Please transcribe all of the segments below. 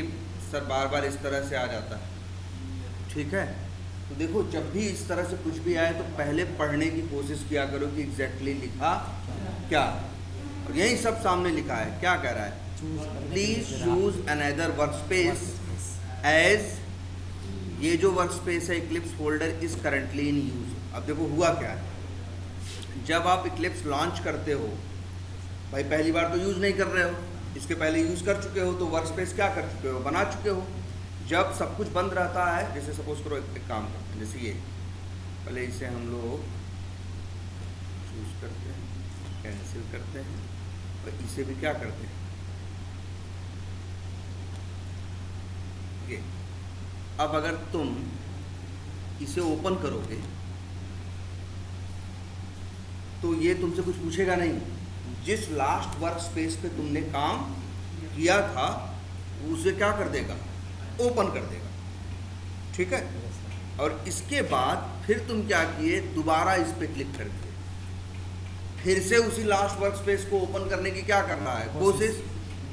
कि सर बार बार इस तरह से आ जाता है, ठीक है। तो देखो जब भी इस तरह से कुछ भी आए तो पहले पढ़ने की कोशिश किया करो कि एग्जैक्टली लिखा क्या, और यही सब सामने लिखा है। क्या कह रहा है, please choose another work space as, ये जो वर्क स्पेस है Eclipse folder is currently in use. अब देखो हुआ क्या है, जब आप इक्लिप्स लॉन्च करते हो भाई पहली बार तो यूज़ नहीं कर रहे हो, इसके पहले यूज़ कर चुके हो तो वर्क स्पेस क्या कर चुके हो, बना चुके हो। जब सब कुछ बंद रहता है, जैसे सपोज करो एक काम करते हैं, जैसे ये पहले इसे हम लोग चूज करते हैं, कैंसिल करते हैं, और इसे भी क्या करते हैं, ये। अब अगर तुम इसे ओपन करोगे तो ये तुमसे कुछ पूछेगा नहीं, जिस लास्ट वर्क स्पेस पे तुमने काम किया था उसे क्या कर देगा, ओपन कर देगा, ठीक है। और इसके बाद फिर तुम क्या किए, दोबारा इस पे क्लिक कर दिए, फिर से उसी लास्ट वर्क स्पेस को ओपन करने की क्या कर रहा है, कोशिश,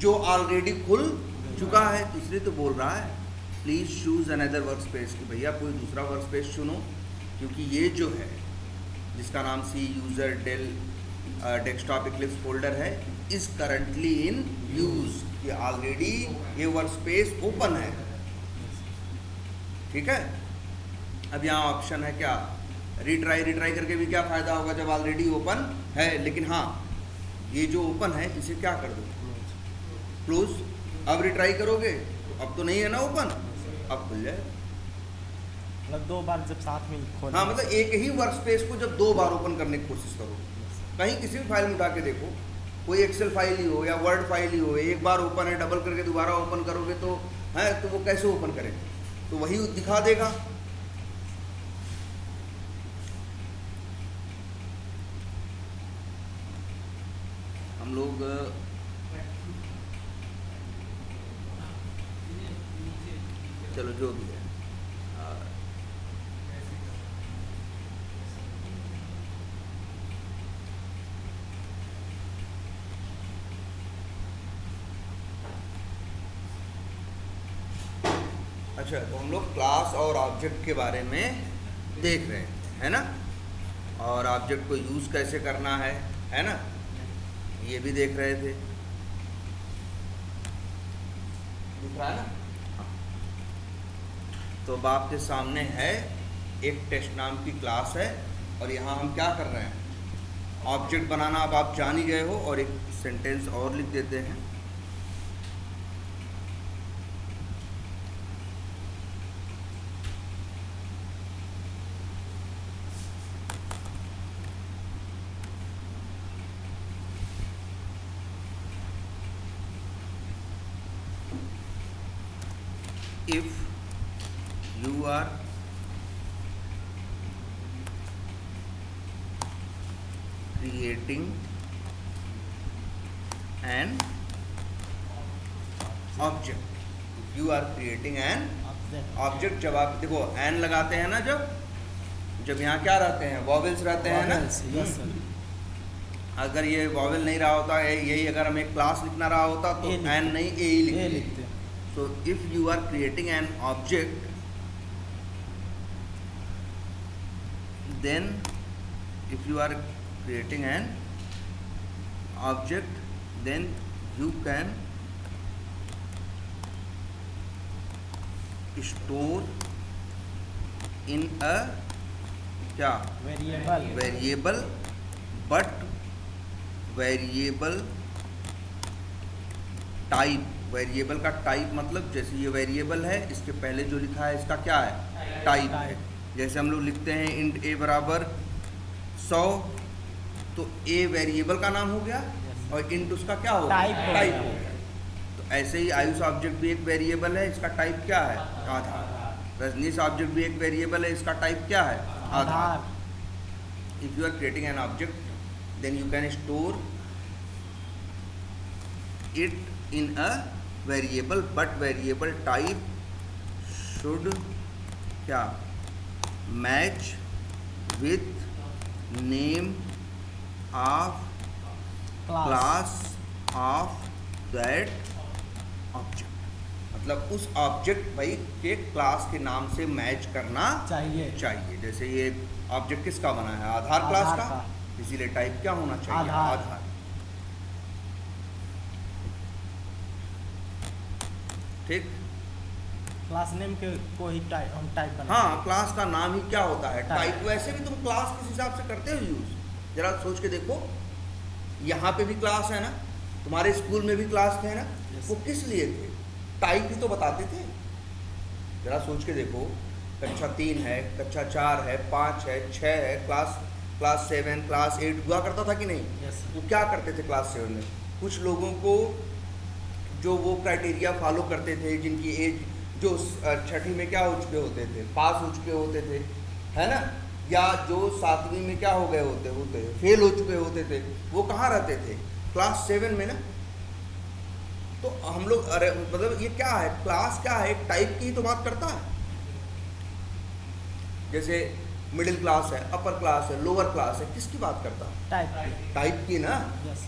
जो ऑलरेडी खुल चुका है। इसलिए तो बोल रहा है please choose another work space, कि भैया कोई दूसरा वर्क स्पेस चुनो, क्योंकि ये जो है जिसका नाम C user Dell desktop Eclipse folder है इज करंटली इन यूज, ये ऑलरेडी ये वर्क स्पेस ओपन है, ठीक है। अब यहाँ ऑप्शन है क्या, रिट्राई करके भी क्या फ़ायदा होगा जब ऑलरेडी ओपन है। लेकिन हाँ, ये जो ओपन है इसे क्या कर दो, क्लोज। अब रिट्राई करोगे तो अब तो नहीं है ना ओपन, अब खुल जाए। मतलब दो बार जब साथ में खोलना, हाँ, मतलब एक ही वर्क स्पेस को जब दो बार ओपन करने की कोशिश करो, कहीं किसी भी फाइल में उठा के देखो, कोई एक्सेल फाइल ही हो या वर्ड फाइल ही हो, एक बार ओपन है, डबल करके दोबारा ओपन करोगे तो है, तो वो कैसे ओपन करे, तो वही दिखा देगा। हम लोग चलो जो भी है, अच्छा, तो हम लोग क्लास और ऑब्जेक्ट के बारे में देख रहे हैं, है ना, और ऑब्जेक्ट को यूज़ कैसे करना है ना, ये भी देख रहे थे, दिख रहा है ना। हाँ। तो अब आपके सामने है एक टेस्ट नाम की क्लास है, और यहाँ हम क्या कर रहे हैं, ऑब्जेक्ट बनाना अब आप जान ही गए हो। और एक सेंटेंस और लिख देते हैं, if you are creating an object, if you are creating an object, जब आप देखो एन लगाते हैं ना, जब यहाँ क्या रहते हैं, वॉवेल्स रहते हैं ना। अगर ये वॉवेल नहीं रहा होता, यही अगर हम एक क्लास लिखना रहा होता तो एन नहीं ए ही लिखते। So if you are creating an object, then if you are creating an object, then you can store in a क्या variable, but variable type, variable का टाइप मतलब जैसे ये वेरिएबल है, इसके पहले जो लिखा है इसका क्या है, टाइप है। जैसे हम लोग लिखते हैं इंट ए बराबर 100, तो ए वेरिएबल का नाम हो गया और इंट उसका क्या हो गया, टाइप हो गया। तो ऐसे ही आयुष ऑब्जेक्ट भी एक वेरिएबल है, इसका टाइप क्या है, आधार। रजनीश ऑब्जेक्ट भी एक वेरिएबल है, इसका टाइप क्या है, आधार। If you are creating an object, then you can store it in a variable, but variable type should क्या, match with name of class of that object. मतलब उस ऑब्जेक्ट भाई के क्लास के नाम से मैच करना चाहिए। जैसे ये ऑब्जेक्ट किसका बना है, आधार क्लास आधार का, इसीलिए टाइप क्या होना चाहिए, आधार। आधार। ठीक, क्लास नेम के को ही टाइप हम टाइप बना। हाँ, क्लास का नाम ही क्या होता है, टाइप। टाइप। वैसे भी तुम क्लास किस हिसाब से करते हो यूज, जरा सोच के देखो। यहाँ पे भी क्लास है ना, तुम्हारे स्कूल में भी क्लास थे ना, Yes. वो किस लिए थे, टाइप ही तो बताते थे। जरा सोच के देखो, कक्षा 3 है, कक्षा 4 है, 5 है, 6 है, क्लास 7, क्लास 8 हुआ करता था कि नहीं। Yes, sir. वो क्या करते थे क्लास 7 में, कुछ लोगों को जो वो क्राइटेरिया फॉलो करते थे, जिनकी एज जो छठी में क्या हो चुके होते थे, पास हो चुके होते थे, है ना, या जो 7वीं में क्या हो गए होते फेल हो चुके होते थे, वो कहाँ रहते थे, क्लास 7 में ना। तो हम लोग, अरे मतलब ये क्या है, क्लास क्या है, टाइप की ही तो बात करता है। जैसे मिडिल क्लास है, अपर क्लास है, लोअर क्लास है, किसकी बात करता है, टाइप की ना। यस।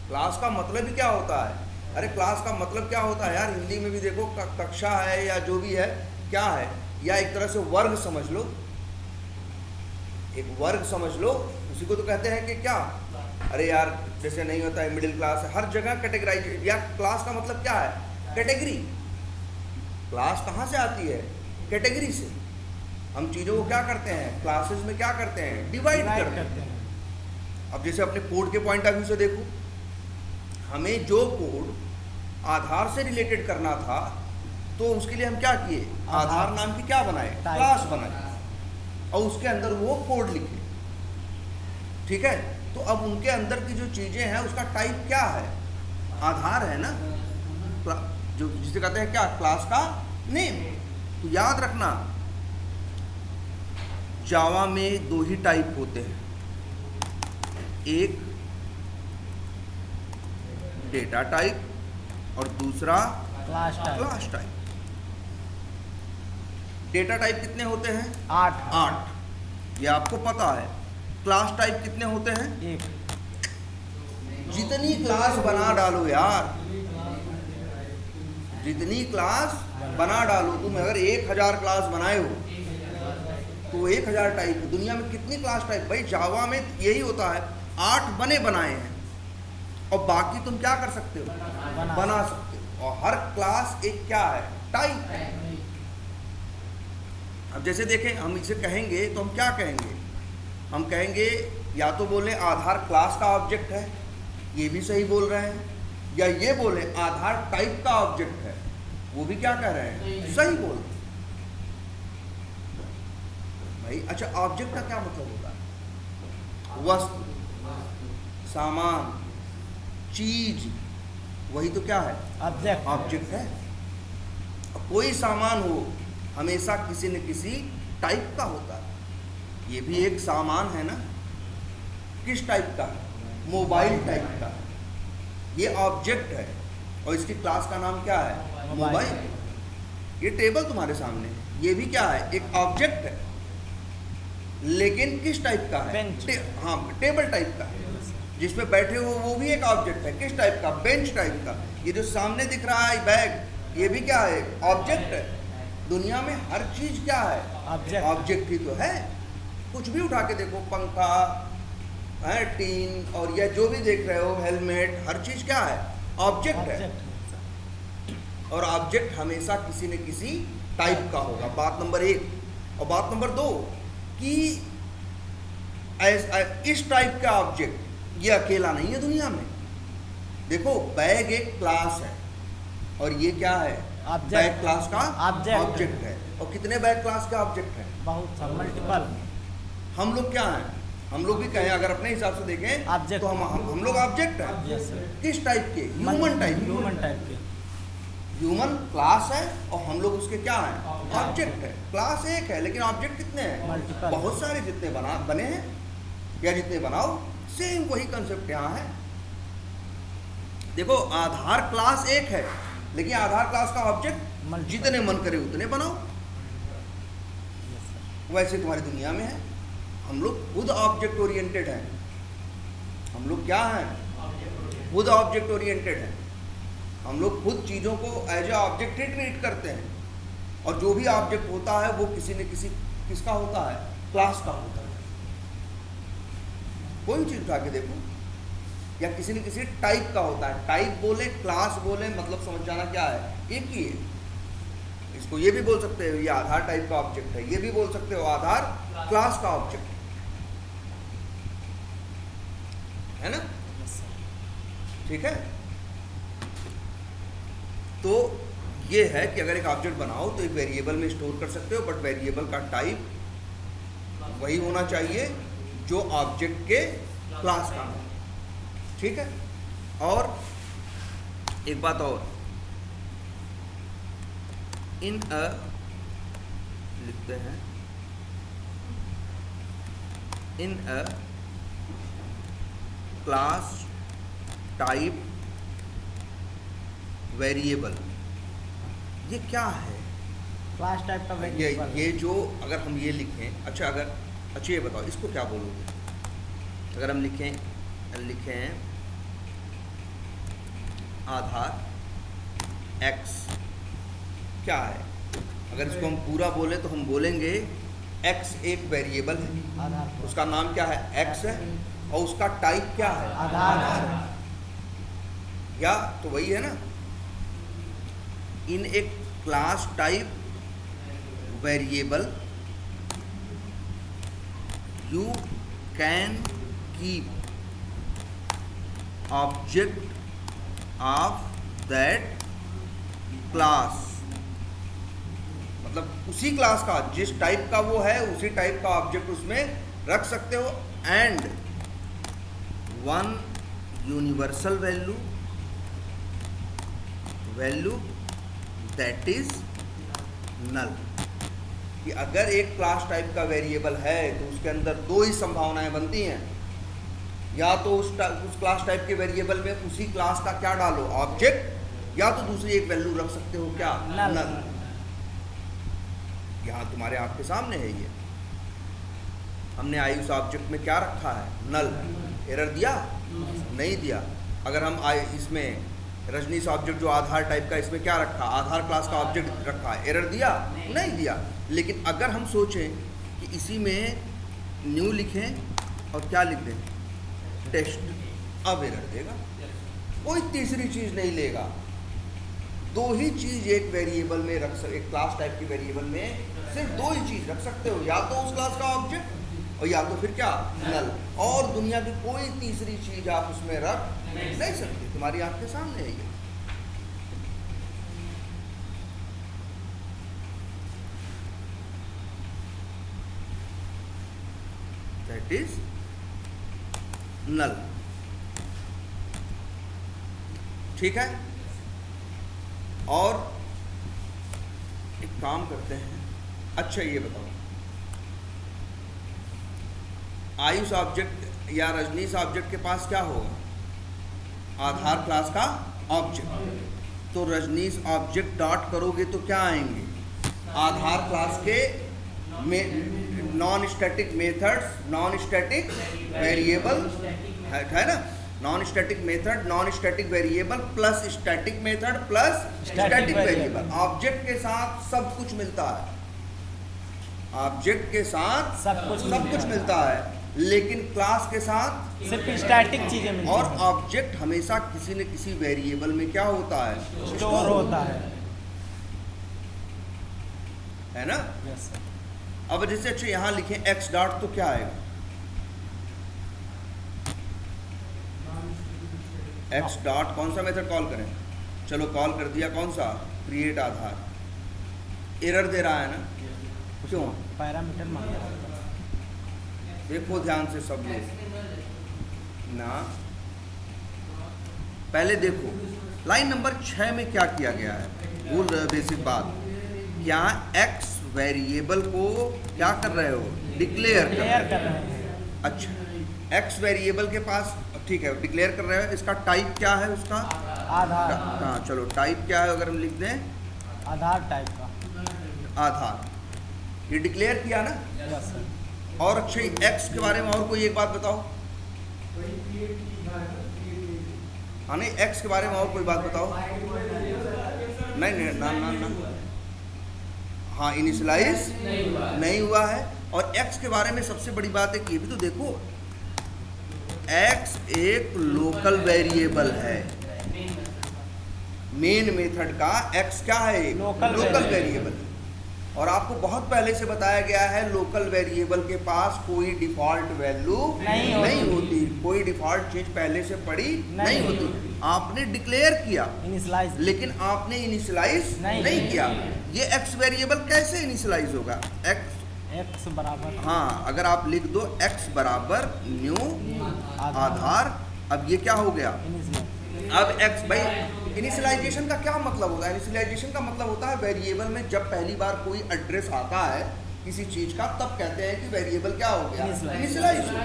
क्लास का मतलब ही क्या होता है, अरे क्लास का मतलब क्या होता है यार, हिंदी में भी देखो, कक्षा है या जो भी है क्या है, या एक तरह से वर्ग समझ लो, एक वर्ग समझ लो, उसी को तो कहते हैं कि क्या, अरे यार जैसे नहीं होता है मिडिल क्लास है, हर जगह कैटेगराइज, या क्लास का मतलब क्या है, कैटेगरी। क्लास कहाँ से आती है, कैटेगरी से। हम चीज़ों को क्या करते हैं, क्लासेस में क्या करते हैं, डिवाइड करते हैं। अब जैसे अपने कोड के पॉइंट ऑफ व्यू से देखो, हमें जो कोड आधार से रिलेटेड करना था, तो उसके लिए हम क्या किए, आधार नाम की क्या बनाए, क्लास बनाए, और उसके अंदर वो कोड लिखे। ठीक है, तो अब उनके अंदर की जो चीज़ें हैं उसका टाइप क्या है, आधार है ना, जो जिसे कहते हैं क्या, क्लास का नेम। तो याद रखना, जावा में 2 ही टाइप होते हैं, एक डेटा टाइप और दूसरा क्लास टाइप। डेटा टाइप कितने होते हैं, 8, ये आपको पता है। क्लास टाइप कितने होते हैं, 1। जितनी क्लास बना डालो यार, जितनी क्लास बना डालो तुम, अगर 1000 क्लास बनाए हो तो 1000 टाइप। दुनिया में कितनी क्लास टाइप, भाई जावा में यही होता है, 8 बने बनाए हैं, और बाकी तुम क्या कर सकते हो, बना सकते हो। और हर क्लास एक क्या है, टाइप है। अब जैसे देखें, हम इसे कहेंगे तो हम क्या कहेंगे, हम कहेंगे या तो बोले आधार क्लास का ऑब्जेक्ट है, ये भी सही बोल रहे हैं, या ये बोले आधार टाइप का ऑब्जेक्ट है, वो भी क्या कह रहे हैं, सही बोल रहे हैं। भाई अच्छा, ऑब्जेक्ट का क्या मतलब होता है, वस्तु, सामान, चीज, वही तो क्या है, ऑब्जेक्ट है। कोई सामान हो हमेशा किसी न किसी टाइप का होता है, ये भी एक सामान है ना, किस टाइप का, मोबाइल टाइप का, ये ऑब्जेक्ट है, और इसकी क्लास का नाम क्या है, मोबाइल। ये टेबल तुम्हारे सामने है, ये भी क्या है, एक ऑब्जेक्ट है, लेकिन किस टाइप का है, हाँ टेबल टाइप का है, जिसमें बैठे हो वो भी एक ऑब्जेक्ट है, किस टाइप का, बेंच टाइप का। ये जो सामने दिख रहा है बैग, ये भी क्या है, ऑब्जेक्ट है। दुनिया में हर चीज क्या है, ऑब्जेक्ट ही तो है। कुछ भी उठा के देखो, पंखा है, टीन, और यह जो भी देख रहे हो, हेलमेट, हर चीज क्या है, ऑब्जेक्ट है। और ऑब्जेक्ट हमेशा किसी न किसी टाइप का होगा, बात नंबर 1। और बात नंबर 2 कि इस टाइप का ऑब्जेक्ट ये अकेला नहीं है दुनिया में। देखो, बैग एक क्लास है, और ये क्या है, बैग क्लास का ऑब्जेक्ट है। और कितने बैग क्लास के ऑब्जेक्ट हैं, बहुत, मल्टीपल। हम लोग क्या हैं, हम लोग भी कहें अगर अपने हिसाब से देखें तो हम लोग ऑब्जेक्ट हैं। किस टाइप के, ह्यूमन टाइप के। ह्यूमन क्लास है, और हम लोग उसके क्या हैं, ऑब्जेक्ट है। क्लास एक है, लेकिन ऑब्जेक्ट कितने हैं, बहुत सारे, जितने बने हैं या जितने बनाओ, सेम वही कंसेप्ट यहाँ है। देखो, आधार क्लास एक है, लेकिन आधार क्लास का ऑब्जेक्ट जितने मन करे उतने बनाओ। वैसे तुम्हारी दुनिया में है, हम लोग खुद ऑब्जेक्ट ओरिएंटेड हैं। हम लोग क्या हैं, खुद ऑब्जेक्ट ओरिएंटेड हैं। हम लोग खुद चीज़ों को एज ए ऑब्जेक्ट ही ट्रीट करते हैं, और जो भी ऑब्जेक्ट होता है वो किसी न किसी किसका होता है, क्लास का होता है। कोई चीज़ उठा के देखो, या किसी न किसी टाइप का होता है। टाइप बोले क्लास बोले मतलब समझ जाना क्या है, एक ही है। इसको ये भी बोल सकते हो ये आधार टाइप का ऑब्जेक्ट है, ये भी बोल सकते हो आधार क्लास का ऑब्जेक्ट है ना। ठीक है, तो ये है कि अगर एक ऑब्जेक्ट बनाओ तो एक वेरिएबल में स्टोर कर सकते हो, बट वेरिएबल का टाइप वही होना चाहिए जो ऑब्जेक्ट के क्लास का है। ठीक है, और एक बात और, इन अ लिखते हैं, इन अ क्लास टाइप वेरिएबल, ये क्या है? क्लास टाइप का वेरिएबल। ये जो अगर हम ये लिखें, अच्छा ये बताओ इसको क्या बोलोगे? अगर हम लिखें आधार x क्या है? अगर इसको हम पूरा बोले तो हम बोलेंगे x एक वेरिएबल है, आधार उसका नाम क्या है, x है, और उसका टाइप क्या है, आधार। या तो वही है ना। इन एक class type variable you can keep object of that class, मतलब उसी क्लास का, जिस टाइप का वो है उसी टाइप का ऑब्जेक्ट उसमें रख सकते हो। And one universal value that is null, कि अगर एक क्लास टाइप का वेरिएबल है तो उसके अंदर दो ही संभावनाएं बनती हैं, या तो उस क्लास टाइप के वेरिएबल में उसी क्लास का क्या डालो, ऑब्जेक्ट, या तो दूसरी एक वैल्यू रख सकते हो क्या, नल। यहाँ तुम्हारे आँख के सामने है ये, हमने आई उस ऑब्जेक्ट में क्या रखा है, नल। एरर दिया नहीं दिया। अगर हम इसमें रजनीश ऑब्जेक्ट जो आधार टाइप का, इसमें क्या रखा, आधार क्लास का ऑब्जेक्ट रखा है, एरर दिया नहीं दिया। लेकिन अगर हम सोचें कि इसी में न्यू लिखें और क्या लिख दें, टेस्ट, अब एरर देगा, कोई तीसरी चीज़ नहीं लेगा। दो ही चीज़ एक वेरिएबल में रख सकते, एक क्लास टाइप की वेरिएबल में सिर्फ दो ही चीज़ रख सकते हो, या तो उस क्लास का ऑब्जेक्ट और या तो फिर क्या, नल। और दुनिया की कोई तीसरी चीज़ आप उसमें रख नहीं सकते, तुम्हारी आँख के सामने है ये। That is null. ठीक है, और एक काम करते हैं। अच्छा ये बताओ, आयुष ऑब्जेक्ट या रजनीश ऑब्जेक्ट के पास क्या होगा, आधार क्लास का ऑब्जेक्ट। तो रजनीश ऑब्जेक्ट डॉट करोगे तो क्या आएंगे, आधार क्लास के non static methods, non static variable है ना, non static method, non static variable plus static method plus static variable. Object के साथ सब कुछ मिलता है, ऑब्जेक्ट के साथ सब कुछ मिलता है, लेकिन क्लास के साथ सिर्फ स्टैटिक चीजें मिलती और हैं। ऑब्जेक्ट हमेशा किसी न किसी वेरिएबल में क्या होता है, स्टोर होता है ना। Yes sir. अब जैसे अच्छा यहाँ लिखें x डॉट, तो क्या आएगा, x डॉट कौन सा मेथड कॉल करें, चलो कॉल कर दिया, कौन सा, क्रिएट आधार। एरर दे रहा है ना, क्यों, पैरामीटर मांग रहा है। देखो ध्यान से सब लोग ना, पहले देखो लाइन नंबर 6 में क्या किया गया है, भूल रहे हो बेसिक बात, क्या x वेरिएबल को क्या कर रहे हो, डिक्लेयर कर रहे हो। अच्छा, x वेरिएबल के पास, ठीक है, डिक्लेयर कर रहे हो, इसका टाइप क्या है उसका, आधार। हाँ चलो टाइप क्या है, अगर हम लिख दें आधार टाइप का, आधार, ये डिक्लेयर किया ना। Yes sir. और अच्छे x के बारे में और कोई एक बात बताओ, हाँ नहीं, एक्स के बारे में और कोई बात बताओ। नहीं नहीं ना ना ना, हाँ इनिशियलाइज नहीं हुआ है। और एक्स के बारे में सबसे बड़ी बात है कि ये भी तो देखो, एक्स एक लोकल वेरिएबल है। मेन मेथड का एक्स क्या है? एक लोकल वेरिएबल। और आपको बहुत पहले से बताया गया है लोकल वेरिएबल के पास कोई डिफॉल्ट वैल्यू नहीं होती, कोई डिफॉल्ट चीज पहले से पड़ी नहीं होती। आपने डिक्लेयर किया इनिशियलाइज, लेकिन आपने इनिशियलाइज नहीं किया। ये एक्स वेरिएबल कैसे इनिशियलाइज होगा? एक्स बराबर, हाँ अगर आप लिख दो एक्स बराबर न्यू आधार, अब ये क्या हो गया? अब एक्स, भाई इनिशियलाइजेशन का क्या मतलब होता है? इनिशियलाइजेशन का मतलब होता है वेरिएबल में जब पहली बार कोई एड्रेस आता है किसी चीज का, तब कहते हैं कि वेरिएबल क्या हो गया? इनिशियलाइज हो गया।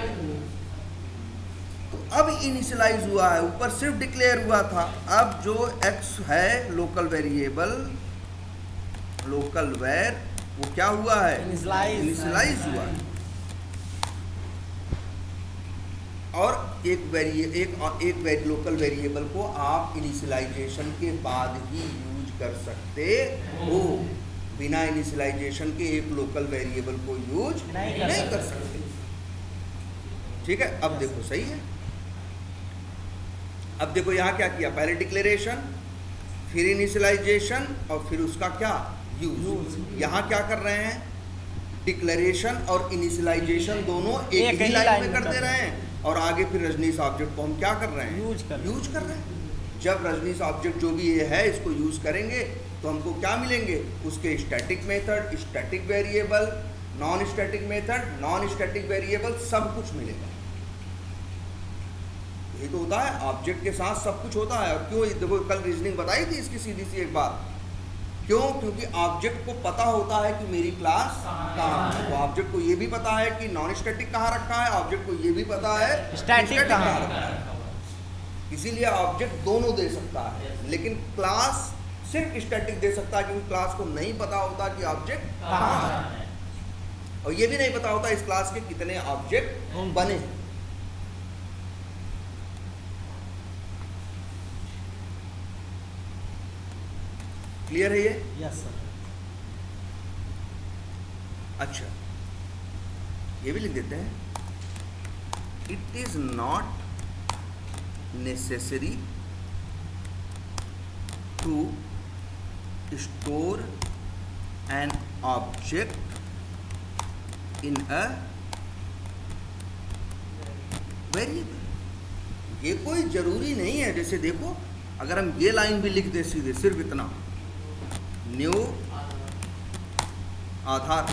तो अब इनिशियलाइज हुआ है, ऊपर सिर्फ डिक्लेयर हुआ था। अब जो एक्स है लोकल वेरिएबल, लोकल वेर, वो क्या हुआ है? इनिशियलाइज हुआ है। और एक लोकल वेरिएबल को आप इनिशियलाइजेशन के बाद ही यूज कर सकते हो। बिना इनिशियलाइजेशन के एक लोकल वेरिएबल को यूज नहीं कर सकते। ठीक है, अब देखो सही है। अब देखो यहाँ क्या किया, पहले डिक्लेरेशन, फिर इनिशियलाइजेशन, और फिर उसका क्या? यूज। यहाँ क्या कर रहे हैं? डिक्लेरेशन और इनिशियलाइजेशन दोनों एक ही लाइन में कर दे रहे हैं, और आगे फिर रजनीश ऑब्जेक्ट को हम क्या कर रहे हैं? यूज कर रहे हैं। जब रजनीश ऑब्जेक्ट जो भी ये है इसको यूज करेंगे तो हमको क्या मिलेंगे? उसके static method, static variable, non static method, non static variable, सब कुछ मिलेगा। यही तो होता है, ऑब्जेक्ट के साथ सब कुछ होता है। और क्यों? देखो कल रीजनिंग बताई थी इसकी सीधी सी एक बात। क्यों? क्योंकि ऑब्जेक्ट को पता होता है कि मेरी क्लास कहाँ है। तो ऑब्जेक्ट को ये भी पता है कि नॉन स्टैटिक कहाँ रखा है, ऑब्जेक्ट को ये भी पता है स्टैटिक कहाँ रखा है। इसीलिए ऑब्जेक्ट दोनों दे सकता है, लेकिन क्लास सिर्फ स्टैटिक दे सकता है, क्योंकि क्लास को नहीं पता होता कि ऑब्जेक्ट कहाँ है, और ये भी नहीं पता होता इस क्लास के कितने ऑब्जेक्ट बने हैं। क्लियर है ये? Yes sir. अच्छा, ये भी लिख देते हैं, it is not necessary to store an object in a variable. ये कोई जरूरी नहीं है। जैसे देखो, अगर हम ये लाइन भी लिख दें सीधे, सिर्फ इतना, न्यू आधार,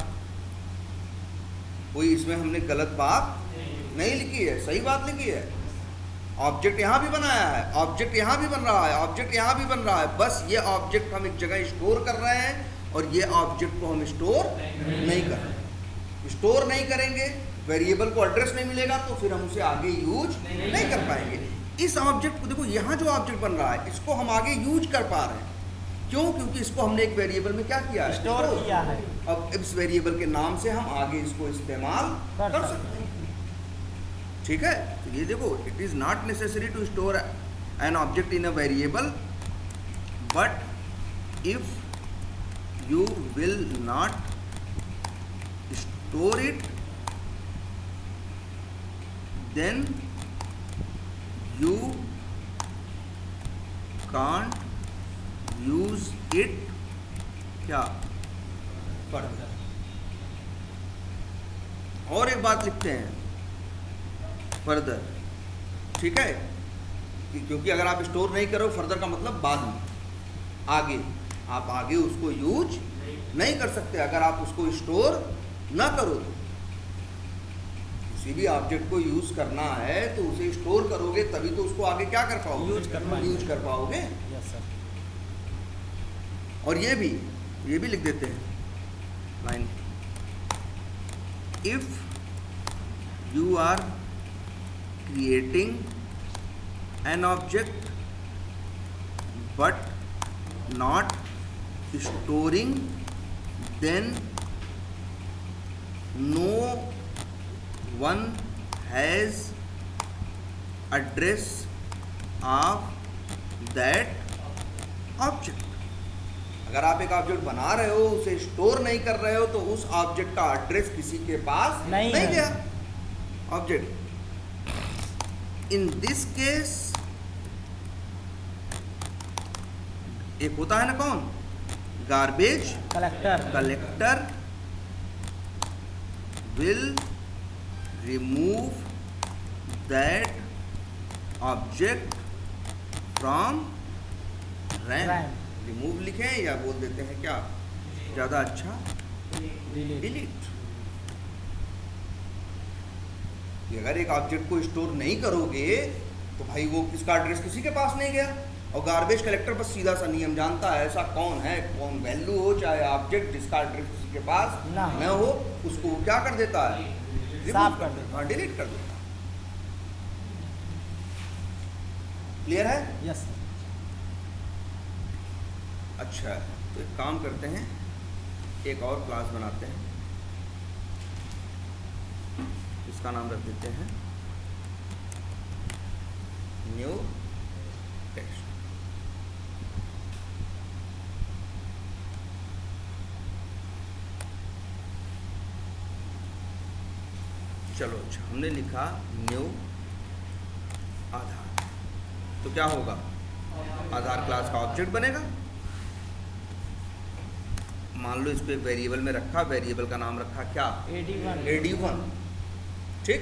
कोई इसमें हमने गलत बात नहीं लिखी है, सही बात लिखी है। ऑब्जेक्ट यहाँ भी बनाया है, ऑब्जेक्ट यहाँ भी बन रहा है, ऑब्जेक्ट यहाँ भी बन रहा है, बस ये ऑब्जेक्ट हम एक जगह स्टोर कर रहे हैं, और ये ऑब्जेक्ट को हम स्टोर नहीं कर रहे। स्टोर नहीं करेंगे, वेरिएबल को एड्रेस नहीं मिलेगा, तो फिर हम उसे आगे यूज नहीं कर पाएंगे। इस ऑब्जेक्ट को देखो, यहाँ जो ऑब्जेक्ट बन रहा है इसको हम आगे यूज कर पा रहे हैं। क्यों? क्योंकि इसको हमने एक वेरिएबल में क्या किया है? स्टोर किया है। अब इस वेरिएबल के नाम से हम आगे इसको इस्तेमाल कर सकते हैं। ठीक है, तो ये देखो, it is not necessary to store an object in a variable, but if you will not store it, then you can't use it क्या further। और एक बात लिखते हैं फर्दर, ठीक है, क्योंकि अगर आप स्टोर नहीं करो, फर्दर का मतलब बाद में, आगे, आप आगे उसको यूज नहीं कर सकते अगर आप उसको स्टोर ना करो। किसी भी ऑब्जेक्ट को यूज करना है तो उसे स्टोर करोगे, तभी तो उसको आगे क्या कर पाओगे? यूज कर पाओगे। Yes sir. और ये भी लिख देते हैं line, if you are creating an object but not storing, then no one has address of that object. अगर आप एक ऑब्जेक्ट बना रहे हो, उसे स्टोर नहीं कर रहे हो, तो उस ऑब्जेक्ट का एड्रेस किसी के पास नहीं है। गया। ऑब्जेक्ट इन दिस केस एक होता है ना कौन, garbage collector will remove that object from RAM. Remove लिखें या बोल देते हैं क्या ज्यादा अच्छा, डिलीट। अगर एक ऑब्जेक्ट को स्टोर नहीं करोगे तो भाई वो किसका एड्रेस किसी के पास नहीं गया। और गार्बेज कलेक्टर बस सीधा सा नियम जानता है, ऐसा कौन है, कौन वैल्यू हो चाहे ऑब्जेक्ट जिसका एड्रेस किसी के पास न हो, उसको वो क्या कर देता है, साफ कर देता है, डिलीट कर देता है। क्लियर है? Yes sir. अच्छा, तो एक काम करते हैं, एक और क्लास बनाते हैं, इसका नाम रख देते हैं न्यू टेक्स्ट। चलो अच्छा, हमने लिखा न्यू आधार, तो क्या होगा, आधार क्लास का ऑब्जेक्ट बनेगा। मान लो इसको एक वेरिएबल में रखा, वेरिएबल का नाम रखा क्या, AD1। ठीक,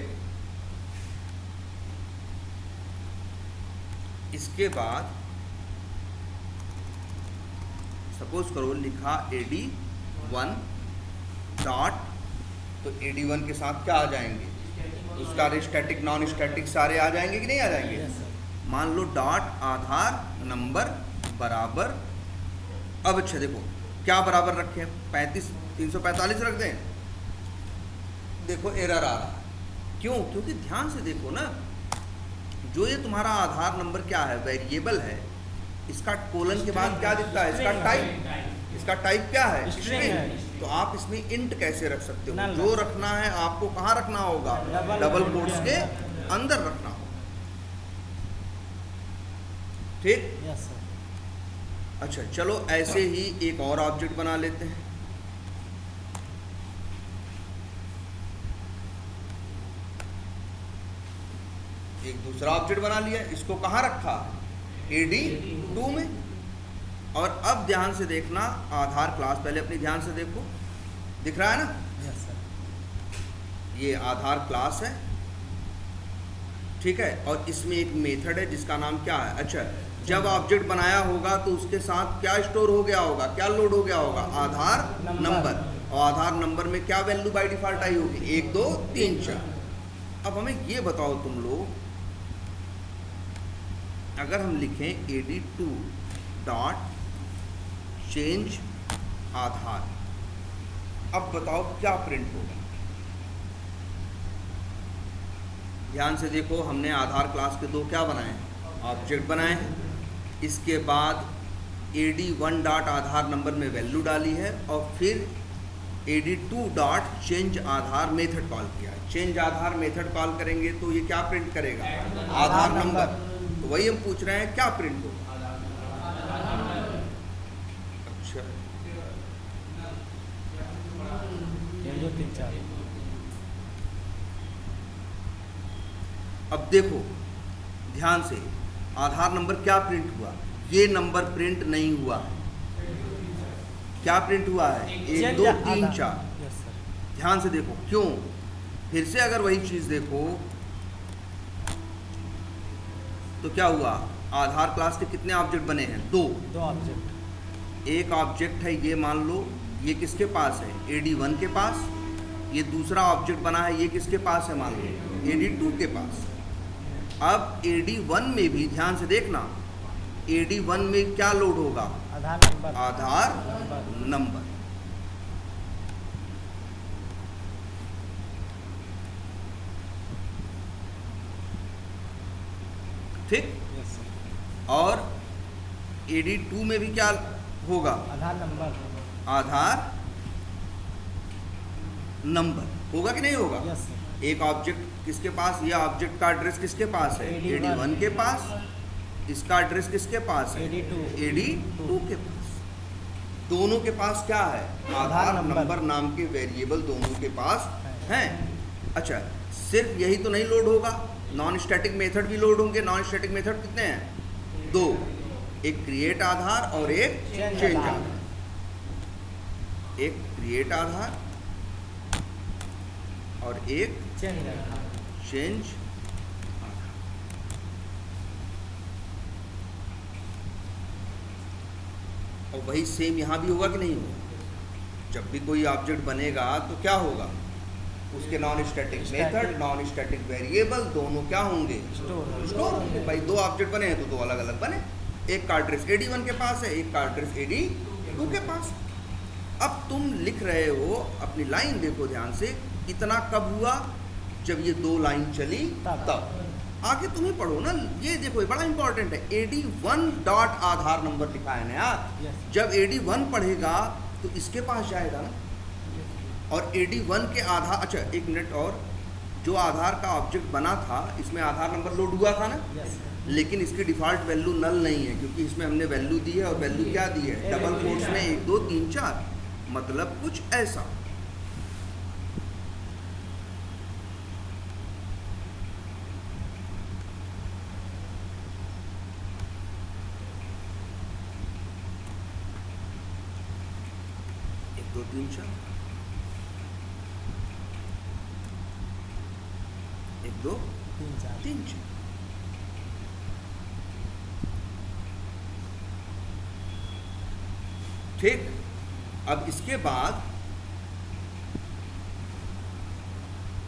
इसके बाद सपोज करो लिखा AD1 डॉट, तो AD1 के साथ क्या आ जाएंगे, उसका स्टैटिक नॉन स्टैटिक सारे आ जाएंगे कि नहीं आ जाएंगे। yes, मान लो डॉट आधार नंबर बराबर, अब अच्छा देखो क्या बराबर रखें, 345 रख दें। देखो एरर आ रहा है, क्यों, क्योंकि ध्यान से देखो ना, जो ये तुम्हारा आधार नंबर क्या है, वेरिएबल है, इसका कोलन के बाद क्या दिखता है, इसका टाइप, इसका टाइप क्या है, स्ट्रिंग। तो आप इसमें इंट कैसे रख सकते हो, नल जो रखना है आपको कहाँ रखना होगा, डबल कोट्स के अंदर रखना होगा। ठीक, यस सर। अच्छा चलो ऐसे ही एक और ऑब्जेक्ट बना लेते हैं। एक दूसरा ऑब्जेक्ट बना लिया, इसको कहाँ रखा, AD2 में। और अब ध्यान से देखना, आधार क्लास पहले अपनी ध्यान से देखो, दिख रहा है ना, यस सर। ये आधार क्लास है, ठीक है, और इसमें एक मेथड है जिसका नाम क्या है, अच्छा जब ऑब्जेक्ट बनाया होगा तो उसके साथ क्या स्टोर हो गया होगा, क्या लोड हो गया होगा, आधार नंबर। और आधार नंबर में क्या वैल्यू बाय डिफॉल्ट आई होगी, 1 2 3 4। अब हमें ये बताओ तुम लोग, अगर हम लिखें AD2 डॉट चेंज आधार, अब बताओ क्या प्रिंट होगा। ध्यान से देखो, हमने आधार क्लास के दो क्या बनाए हैं, ऑब्जेक्ट बनाए हैं, इसके बाद AD1 डॉट आधार नंबर में वैल्यू डाली है, और फिर AD2 डॉट चेंज आधार मेथड कॉल किया है। चेंज आधार मेथड कॉल करेंगे तो ये क्या प्रिंट करेगा, आधार नंबर। तो वही हम पूछ रहे हैं क्या प्रिंट होगा। अच्छा 1 2 3 4। अब देखो ध्यान से, आधार नंबर क्या प्रिंट हुआ, ये नंबर प्रिंट नहीं हुआ है, क्या प्रिंट हुआ है, 1 2 3 4। Yes sir. ध्यान से देखो, क्यों, फिर से अगर वही चीज देखो तो क्या हुआ, आधार क्लास के कितने ऑब्जेक्ट बने हैं, 2 ऑब्जेक्ट। एक ऑब्जेक्ट है ये, मान लो ये किसके पास है, AD1 के पास। ये दूसरा ऑब्जेक्ट बना है, ये किसके पास है, मान लो AD2 के पास। अब AD1 में भी ध्यान से देखना, AD1 में क्या लोड होगा, आधार नंबर। आधार नंबर। ठीक, यस सर। और AD2 में भी क्या होगा, आधार नंबर। आधार नंबर होगा कि नहीं होगा। Yes sir. एक ऑब्जेक्ट किसके पास, यह ऑब्जेक्ट का एड्रेस किसके पास है, AD1 AD1 के पास, इसका एड्रेस किसके पास है? AD2 AD2 के पास। दोनों के पास क्या है? आधार नंबर नाम के वेरिएबल दोनों के पास हैं। अच्छा, सिर्फ यही तो नहीं लोड होगा, नॉन स्टैटिक मेथड भी लोड होंगे। नॉन स्टैटिक मेथड कितने हैं? 2, एक क्रिएट आधार और एक चेंज आधार। एक क्रिएट आधार और एक चेंज आधार। चेंज आधार। और वही सेम यहाँ भी होगा कि नहीं होगा? जब भी कोई ऑब्जेक्ट बनेगा तो क्या होगा? उसके non static method, non static variable दोनों क्या होंगे? स्टोर होंगे। भाई 2 ऑब्जेक्ट बने हैं तो 2 अलग अलग बने। एक का एड्रेस AD1 के पास है, एक का एड्रेस AD2 के पास। अब तुम लिख रहे हो, अपनी लाइन देखो ध्यान से, इतना कब हुआ? जब ये 2 लाइन चली तब। आगे तुम ही पढ़ो ना, ये देखो ये बड़ा इंपॉर्टेंट है। AD1 डॉट आधार नंबर लिखा है ना यार। जब AD1 पढ़ेगा तो इसके पास जाएगा ना, और AD1 के आधार, अच्छा एक मिनट, और जो आधार का ऑब्जेक्ट बना था इसमें आधार नंबर लोड हुआ था ना, लेकिन इसकी डिफ़ॉल्ट वैल्यू नल नहीं है, क्योंकि इसमें हमने वैल्यू दी है। और वैल्यू क्या दी है? डबल कोट्स में 1 2 3 4, मतलब कुछ ऐसा। एक 2 3 4, 1 2 3 4। ठीक। अब इसके बाद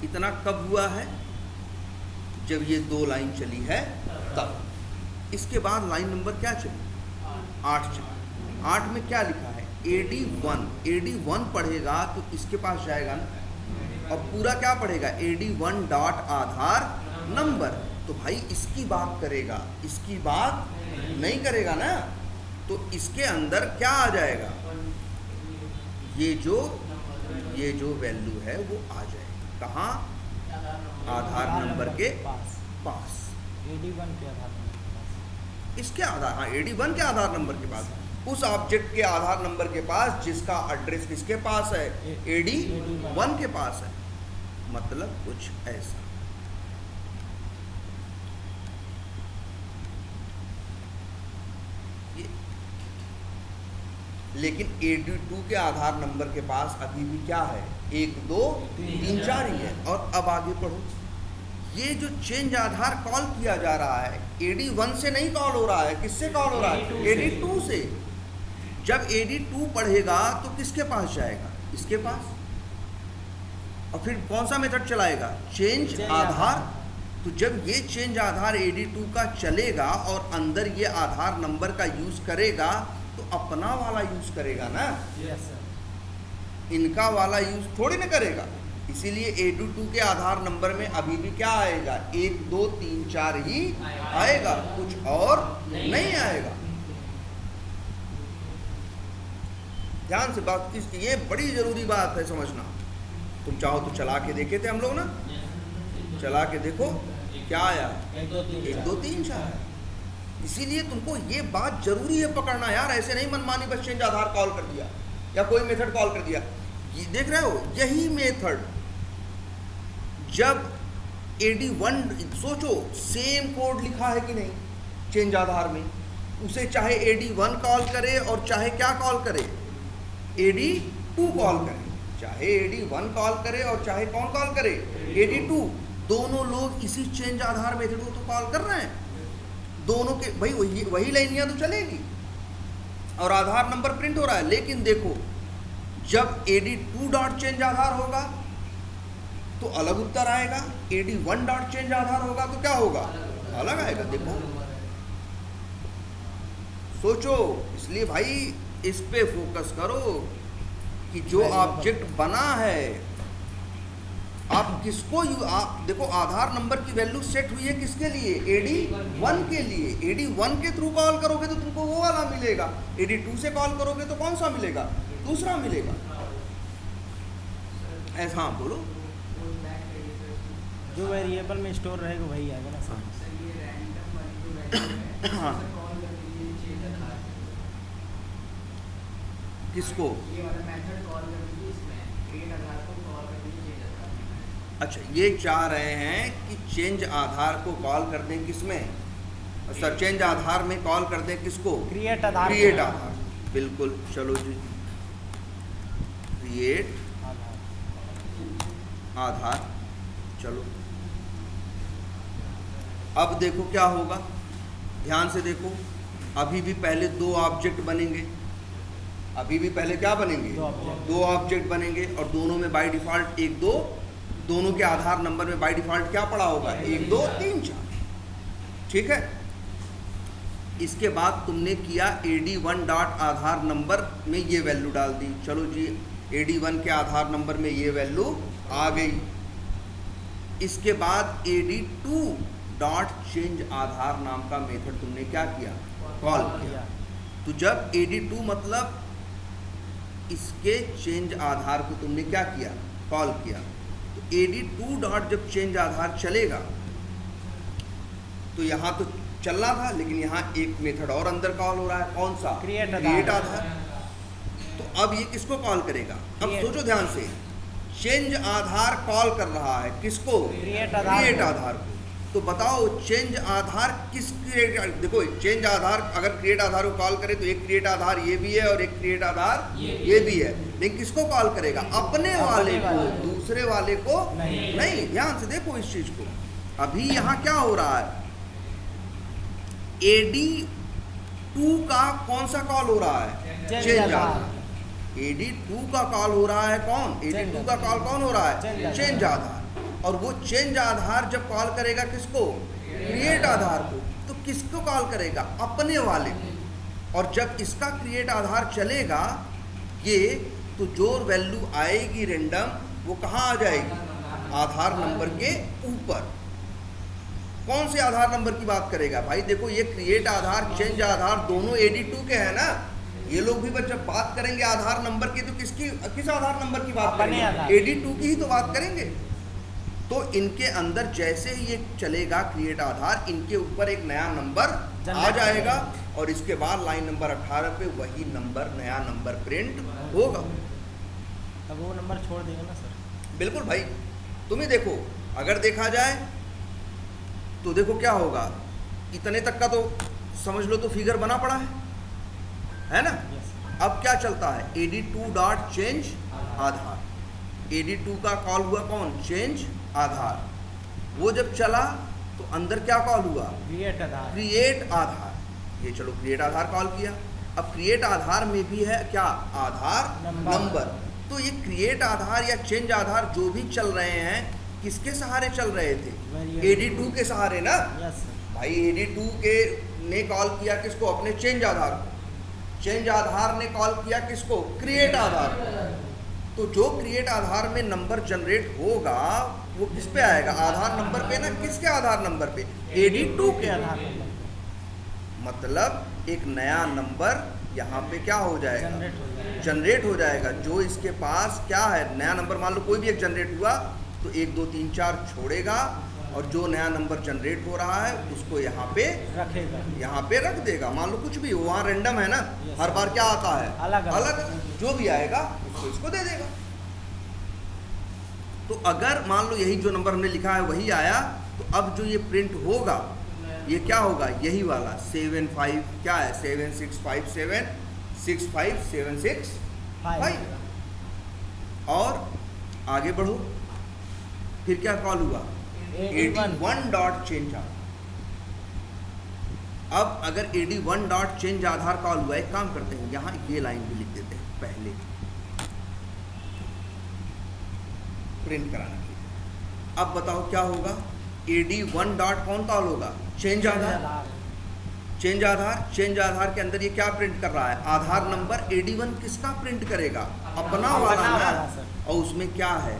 इतना कब हुआ है? जब ये 2 लाइन चली है तब। इसके बाद लाइन नंबर क्या चली? 8 चली। 8 में क्या लिखा है? AD1। AD1 पढ़ेगा तो इसके पास जाएगा ना, और पूरा क्या पढ़ेगा? AD1 डॉट आधार नंबर। तो भाई इसकी बात करेगा, इसकी बात नहीं करेगा ना, तो इसके अंदर क्या आ जाएगा? ये जो वैल्यू है वो आ जाएगी। कहाँ? आधार नंबर के पास। AD1 के आधार नंबर के पास। इसके आधार, हाँ AD1 के आधार नंबर के पास, उस ऑब्जेक्ट के आधार नंबर के पास जिसका एड्रेस किसके पास है? AD1 के पास है। मतलब कुछ ऐसा। लेकिन AD2 के आधार नंबर के पास अभी भी क्या है? 1 2 3 4 ही है। और अब आगे पढ़ो, ये जो चेंज आधार कॉल किया जा रहा है AD1 से नहीं कॉल हो रहा है, किससे कॉल हो रहा है? AD2 से। जब AD2 पढ़ेगा तो किसके पास जाएगा? इसके पास। और फिर कौन सा मेथड चलाएगा? चेंज आधार। तो जब ये चेंज आधार AD2 का चलेगा और अंदर ये आधार नंबर का यूज करेगा, तो अपना वाला यूज करेगा ना। इनका वाला यूज थोड़ी ना करेगा। इसीलिए AD2 के आधार नंबर में अभी भी क्या आएगा? 1 2 3 4 ही आएगा, कुछ और नहीं आएगा। ध्यान से बात, ये बड़ी जरूरी बात है समझना। तुम चाहो तो चला के देखे थे हम लोग ना, चला के देखो क्या आया? 1 2 3 4। इसीलिए तुमको ये बात जरूरी है पकड़ना यार। ऐसे नहीं मनमानी बस चेंज आधार कॉल कर दिया या कोई मेथड कॉल कर दिया। ये देख रहे हो, यही मेथड जब AD1, सोचो सेम कोड लिखा है कि नहीं चेंज आधार में, उसे चाहे AD1 कॉल करे और चाहे क्या कॉल करे? AD2 कॉल करे। चाहे AD1 कॉल करे और चाहे कौन कॉल करे? AD2। दोनों लोग इसी चेंज आधार मेथड को तो कॉल कर रहे हैं। दोनों के भाई वही लाइनियाँ तो चलेगी और आधार नंबर प्रिंट हो रहा है। लेकिन देखो, जब AD2 डॉट चेंज आधार होगा तो अलग उत्तर आएगा, AD1 डॉट चेंज आधार होगा तो क्या होगा? अलग आएगा। देखो, सोचो। इसलिए भाई इस पे फोकस करो कि जो ऑब्जेक्ट बना है, आप किसको आप देखो, आधार नंबर की वैल्यू सेट हुई है किसके लिए? AD1 के लिए। AD1 के थ्रू कॉल करोगे तो तुमको वो वाला मिलेगा, AD2 से कॉल करोगे तो कौन सा मिलेगा? दूसरा मिलेगा। ऐसा। हाँ बोलो। जो वेरिएबल में स्टोर रहेगा वही आएगा ना सर। हाँ किसको? ये वाला मेथड कॉल कर दीजिए इसमें, क्रिएट आधार को कॉल कर दीजिए चेंज आधार में। अच्छा, ये चाह रहे हैं कि चेंज आधार को कॉल कर दें किसमें? अच्छा, चेंज आधार में कॉल कर दें किसको? क्रिएट आधार। क्रिएट आधार, बिल्कुल। चलो जी, क्रिएट आधार। चलो अब देखो क्या होगा, ध्यान से देखो। अभी भी पहले दो ऑब्जेक्ट बनेंगे, अभी भी पहले क्या बनेंगे? दो ऑब्जेक्ट बनेंगे, और दोनों में बाय डिफॉल्ट 1 2, दोनों के आधार नंबर में बाय डिफॉल्ट क्या पड़ा होगा? 1 2 3 4। ठीक है। इसके बाद तुमने किया AD1 डॉट आधार नंबर में ये वैल्यू डाल दी। चलो जी, AD1 के आधार नंबर में ये वैल्यू आ गई। इसके बाद AD2 डॉट चेंज आधार नाम का मेथड तुमने क्या किया? कॉल किया। तो जब AD2 मतलब इसके चेंज आधार को तुमने क्या किया? कॉल किया। तो AD2 डॉट जब चेंज आधार चलेगा, तो यहाँ तो चल रहा था, लेकिन यहाँ एक मेथड और अंदर कॉल हो रहा है। कौन सा? क्रिएट आधार। तो अब ये किसको कॉल करेगा? अब सोचो ध्यान से, चेंज आधार कॉल कर रहा है किसको? क्रिएट आधार को। तो बताओ चेंज आधार किस क्रिएट? देखो, चेंज आधार अगर क्रिएट आधार को कॉल करे तो एक क्रिएट आधार ये भी है और एक क्रिएट आधार ये भी है, लेकिन किसको कॉल करेगा? अपने वाले को, दूसरे वाले को नहीं। ध्यान से देखो इस चीज को। अभी यहाँ क्या हो रहा है? AD2 का कौन सा कॉल हो रहा है? चेंज आधार। AD2 का कॉल हो रहा है कौन? AD2 का कॉल कौन हो रहा है? चेंज आधार। और वो चेंज आधार जब कॉल करेगा किसको? क्रिएट आधार को। तो किसको कॉल करेगा? अपने वाले को। और जब इसका क्रिएट आधार चलेगा ये, तो जो वैल्यू आएगी रेंडम, वो कहाँ आ जाएगी? आधार नंबर के ऊपर। कौन से आधार नंबर की बात करेगा भाई? देखो, ये क्रिएट आधार, चेंज आधार दोनों AD2 के हैं ना। ये लोग भी जब बात करेंगे आधार नंबर की, तो किस आधार नंबर की बात करेंगे? AD2 की ही तो बात करेंगे। तो इनके अंदर जैसे ही ये चलेगा क्रिएट आधार, इनके ऊपर एक नया नंबर आ जाएगा, और इसके बाद लाइन नंबर 18 पे वही नंबर, नया नंबर प्रिंट होगा। तब वो नंबर छोड़ देगा ना सर? बिल्कुल भाई। तुम ही देखो, अगर देखा जाए तो देखो क्या होगा। इतने तक का तो समझ लो, तो फिगर बना पड़ा है ना? अब क्या चलता है? AD2 डॉट चेंज आधार। AD2 का कॉल हुआ कौन? चेंज आधार। वो जब चला तो अंदर क्या कॉल हुआ? क्रिएट आधार। ये चलो क्रिएट आधार कॉल किया। अब क्रिएट आधार में भी है क्या? आधार नंबर। तो ये क्रिएट आधार या चेंज आधार जो भी चल रहे हैं, किसके सहारे चल रहे थे? AD2 के सहारे ना। भाई AD2 के ने कॉल किया किसको? अपने चेंज आधार को। चेंज आधार ने कॉल किया किसको? क्रिएट आधार को। तो जो क्रिएट आधार में नंबर जनरेट होगा वो किस पे आएगा? आधार नंबर पे ना। किसके आधार नंबर पे? AD2 के आधार नंबर। मतलब एक नया नंबर यहाँ पे क्या हो जाएगा? जनरेट हो जाएगा। जो इसके पास क्या है? नया नंबर मान लो कोई भी एक जनरेट हुआ, तो 1 2 3 4 छोड़ेगा, और जो नया नंबर जनरेट हो रहा है उसको यहाँ पे रखेगा, यहाँ पे रख देगा। मान लो कुछ भी हो, वहाँ रेंडम है ना, हर बार क्या आता है? अलग। जो भी आएगा उसको इसको दे देगा। तो अगर मान लो यही जो नंबर हमने लिखा है वही आया, तो अब जो ये प्रिंट होगा ये क्या होगा? यही वाला 75 क्या है? 7657 65765। और आगे बढ़ो, फिर क्या कॉल हुआ? AD1 डॉट चेंज आधार। अब अगर AD1 डॉट चेंज आधार कॉल हुआ, एक काम करते हैं, यहाँ ये लाइन भी लिख देते हैं पहले प्रिंट कराने के लिए। अब बताओ क्या होगा? AD1 डॉट कौन कॉल होगा? चेंज आधार। चेंज आधार के अंदर ये क्या प्रिंट कर रहा है? आधार नंबर। AD1 किसका प्रिंट करेगा? अपना वाला ना। और उसमें क्या है?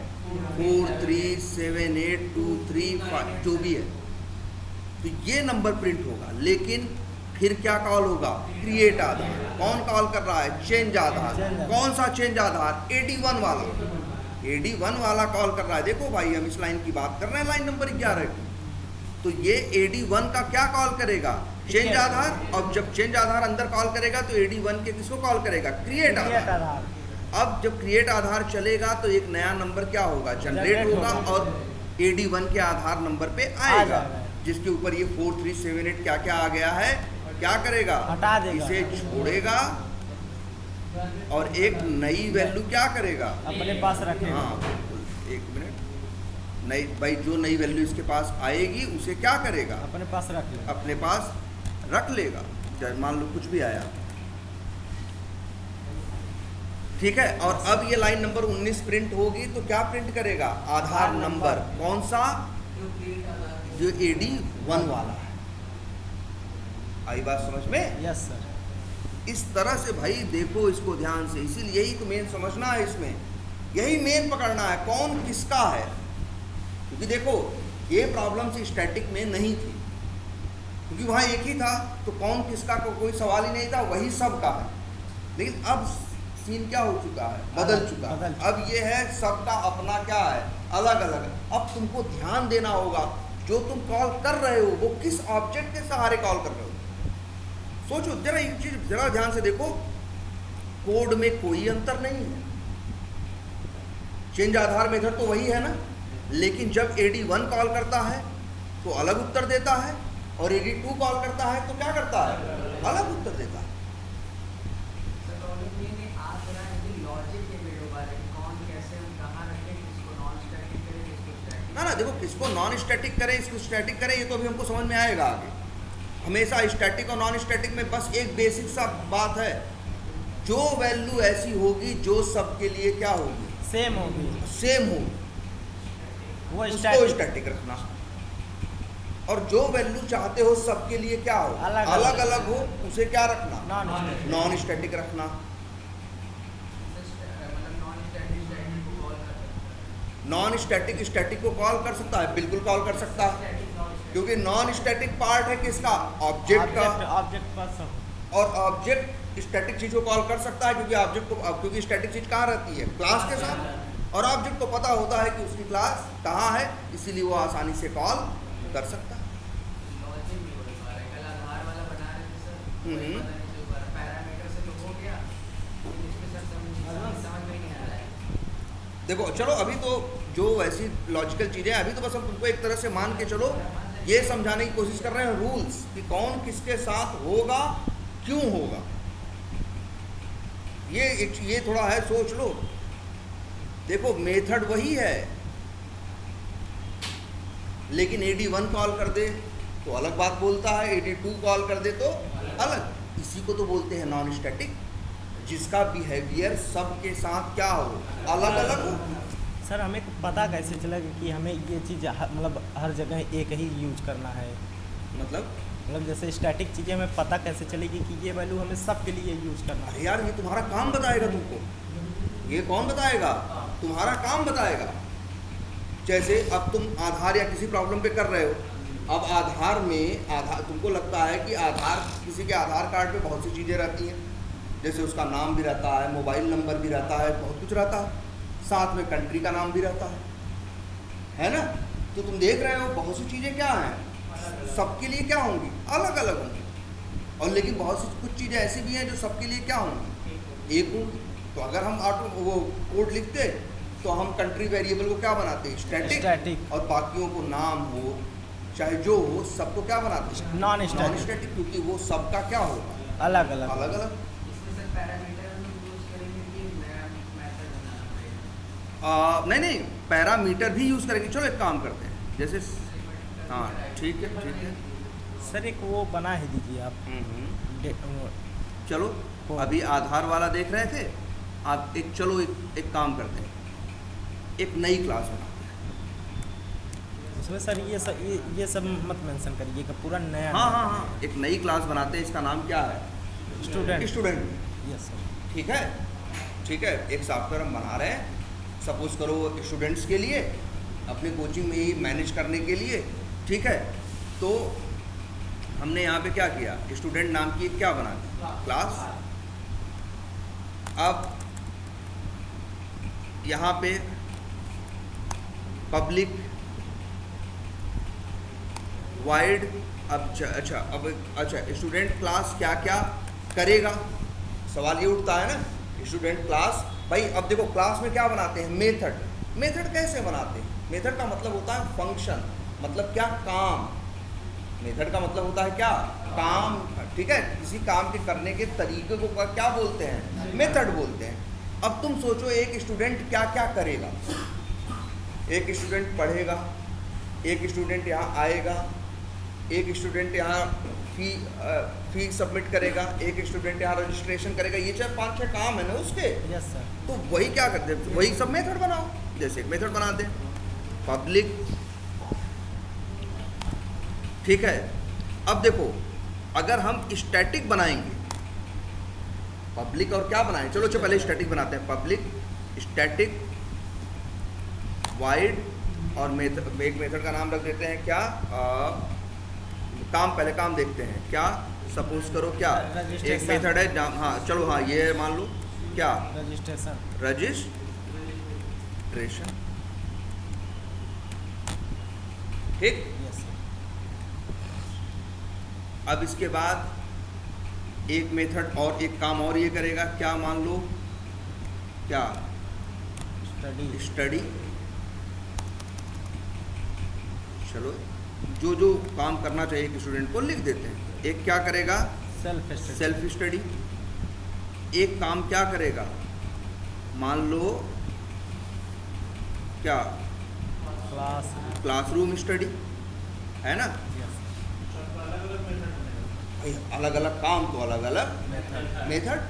4 3 7 8 2 3 5 जो भी है, तो ये नंबर प्रिंट होगा। लेकिन फिर क्या कॉल होगा? क्रिएट आधार। कौन कॉल कर रहा है? चेंज आधार। कौन सा चेंज आधार? AD1 वाला। AD1 वाला कॉल कर रहा है। देखो भाई, हम इस लाइन की बात कर रहे हैं, लाइन नंबर 11 की। तो ये AD1 का क्या कॉल करेगा? चेंज आधार, और जब चेंज आधार अंदर कॉल करेगा तो AD1 के किसको कॉल करेगा, क्रिएट क्रिएट आधार। आधार। अब जब क्रिएट आधार चलेगा तो एक नया नंबर क्या होगा, जनरेट होगा और AD1 के आधार नंबर पे आएगा, जाएगा। जिसके ऊपर ये 4378 क्या क्या आ गया है, क्या करेगा, हटा देगा। इसे छोड़ेगा और एक नई वैल्यू क्या करेगा, अपने पास रखेगा। हाँ एक मिनट, नई भाई जो नई वैल्यू इसके पास आएगी उसे क्या करेगा, अपने पास रख लेगा। अपने पास रख लेगा। चाहे मान लो कुछ भी आया, ठीक है। और अब ये लाइन नंबर 19 प्रिंट होगी तो क्या प्रिंट करेगा, आधार नंबर। कौन सा, जो क्रिएट आधार जो AD1 वाला है। आई बात समझ में। Yes sir. इस तरह से भाई देखो इसको ध्यान से, इसीलिए यही तो मेन समझना है इसमें, यही मेन पकड़ना है कौन किसका है। क्योंकि देखो ये प्रॉब्लम स्टैटिक में नहीं थी, क्योंकि वहाँ एक ही था तो कौन किसका को कोई सवाल ही नहीं था, वही सबका है। लेकिन अब सीन क्या हो चुका है, बदल चुका है। अब ये है सबका अपना क्या है, अलग अलग। अब तुमको ध्यान देना होगा जो तुम कॉल कर रहे हो वो किस ऑब्जेक्ट के सहारे कॉल कर रहे हो। सोचो जरा एक चीज, जरा ध्यान से देखो, कोड में कोई अंतर नहीं है, चेंज आधार मेथड तो वही है ना। लेकिन जब AD1 कॉल करता है तो अलग उत्तर देता है, और AD2 कॉल करता है तो क्या करता है, अलग उत्तर देता है। सर प्रॉब्लम ये नहीं आ रहा है कि लॉजिक के बेड़ो वाले कौन कैसे हम कहाँ रखें, किसको नॉन स्टैटिक करें, किसको स्टैटिक। ना देखो, किसको नॉन स्टैटिक करें इसको स्टैटिक करें ये तो अभी हमको समझ में आएगा आगे। हमेशा स्टैटिक और नॉन स्टैटिक में बस एक बेसिक सा बात है, जो वैल्यू ऐसी होगी जो सबके लिए क्या होगी, सेम होगी, सेम होगी, वो उसको स्टैटिक रखना। और जो वैल्यू चाहते हो सबके लिए क्या हो, अलग अलग अलग हो, उसे क्या रखना, नॉन नॉन स्टैटिक रखना। मतलब नॉन स्टैटिक स्टैटिक को कॉल कर सकते नॉन स्टैटिक स्टैटिक को कॉल कर सकता है, बिल्कुल कॉल कर सकता है, क्योंकि नॉन स्टैटिक पार्ट है किसका, ऑब्जेक्ट का। ऑब्जेक्ट पास सब। और ऑब्जेक्ट स्टैटिक चीज को कॉल कर सकता है, क्योंकि ऑब्जेक्ट को, क्योंकि स्टैटिक चीज कहाँ रहती है, क्लास के साथ। और ऑब्जेक्ट को पता होता है कि उसकी क्लास कहाँ है, इसीलिए वो आसानी से कॉल कर सकता है। लॉजिक नहीं बोल पा रहे, कल आधार वाला बना रहे थे सर, कोई पता नहीं चल पा रहा, पैरामीटर से तो हो गया लेकिन इसके साथ समझ में नहीं आ रहा है। देखो चलो अभी तो जो वैसी लॉजिकल चीज़ें अभी तो बस हम तुमको एक तरह से मान के चलो, ये समझाने की कोशिश कर रहे हैं रूल्स कि कौन किसके साथ होगा, क्यों होगा। ये थोड़ा है, सोच लो। देखो मेथड वही है, लेकिन AD1 कॉल कर दे तो अलग बात बोलता है, AD2 कॉल कर दे तो अलग। इसी को तो बोलते हैं नॉन स्टैटिक, जिसका बिहेवियर सबके साथ क्या हो, अलग अलग हो। सर हमें पता कैसे चलेगा कि हमें ये चीज़ मतलब हर जगह एक ही यूज करना है, मतलब जैसे स्टैटिक चीज़ें हमें पता कैसे चलेगी कि ये वैल्यू हमें सबके लिए यूज करना है। अरे यार ये तुम्हारा काम बताएगा तुमको, ये कौन बताएगा, तुम्हारा काम बताएगा। जैसे अब तुम आधार या किसी प्रॉब्लम पे कर रहे हो, अब आधार में तुमको लगता है कि आधार, किसी के आधार कार्ड पे बहुत सी चीज़ें रहती हैं, जैसे उसका नाम भी रहता है, मोबाइल नंबर भी रहता है, बहुत कुछ रहता है, साथ में कंट्री का नाम भी रहता है ना। तो तुम देख रहे हो बहुत सी चीज़ें क्या हैं, सबके लिए क्या होंगी, अलग अलग होंगी। और लेकिन बहुत सी कुछ चीज़ें ऐसी भी हैं जो सबके लिए क्या होंगी, एक होंगी। तो अगर हम वो कोड लिखते तो हम कंट्री वेरिएबल को क्या बनाते हैं, स्टैटिक, और बाकियों को नाम हो चाहे जो हो सबको क्या बनाते हैं, नॉन स्टैटिक, क्योंकि वो सबका क्या होगा, अलग अलग अलग अलग। इसमें सर पैरामीटर हम यूज करेंगे कि मेथड बनाना पड़ेगा। नहीं पैरामीटर भी यूज़ करेंगे। चलो एक काम करते हैं, जैसे हाँ ठीक है। सर एक वो बना ही दीजिए आप। चलो अभी आधार वाला देख रहे थे आप, एक काम करते हैं, एक नई क्लास बनाते हैं। उसमें सर ये सब मत मेंशन करिएगा, पूरा नया। हाँ, एक नई क्लास बनाते हैं, इसका नाम क्या है, स्टूडेंट। Yes sir. ठीक है, एक सॉफ्टवेयर हम बना रहे हैं, सपोज करो स्टूडेंट्स के लिए, अपने कोचिंग में ही मैनेज करने के लिए। ठीक है, तो हमने यहाँ पे क्या किया, स्टूडेंट नाम की क्या बना दी, क्लास। अब यहाँ पे पब्लिक वाइड अच्छा स्टूडेंट क्लास क्या क्या करेगा, सवाल ये उठता है ना। स्टूडेंट क्लास, भाई अब देखो क्लास में क्या बनाते हैं, मेथड कैसे बनाते हैं? मेथड का मतलब होता है फंक्शन, मतलब क्या, काम। मेथड का मतलब होता है क्या, काम, ठीक है। किसी काम के करने के तरीके को क्या बोलते हैं, मेथड बोलते हैं। अब तुम सोचो एक स्टूडेंट क्या क्या करेगा। एक स्टूडेंट पढ़ेगा, एक स्टूडेंट यहाँ आएगा, एक स्टूडेंट यहाँ फी सबमिट करेगा, एक स्टूडेंट यहाँ रजिस्ट्रेशन करेगा। ये 4-5-6 काम है ना उसके। Yes sir. तो वही क्या करते हैं, वही सब मेथड बनाओ। जैसे एक मेथड बनाते हैं पब्लिक, ठीक है। अब देखो अगर हम स्टैटिक बनाएंगे, पब्लिक और क्या बनाएं, चलो पहले स्टैटिक बनाते हैं। पब्लिक स्टैटिक वाइड और मेथड, एक मेथड का नाम रख देते हैं क्या, काम, पहले काम देखते हैं क्या। सपोज करो क्या, एक मेथड है, हाँ चलो, हाँ ये मान लो क्या, रजिस्ट्रेशन, ठीक। अब इसके बाद एक मेथड और एक काम और ये करेगा क्या, मान लो क्या, स्टडी। चलो जो जो काम करना चाहिए एक स्टूडेंट को लिख देते हैं। एक क्या करेगा, सेल्फ स्टडी। एक काम क्या करेगा, मान लो क्या, क्लासरूम स्टडी, है ना। अलग अलग काम तो अलग अलग मेथड।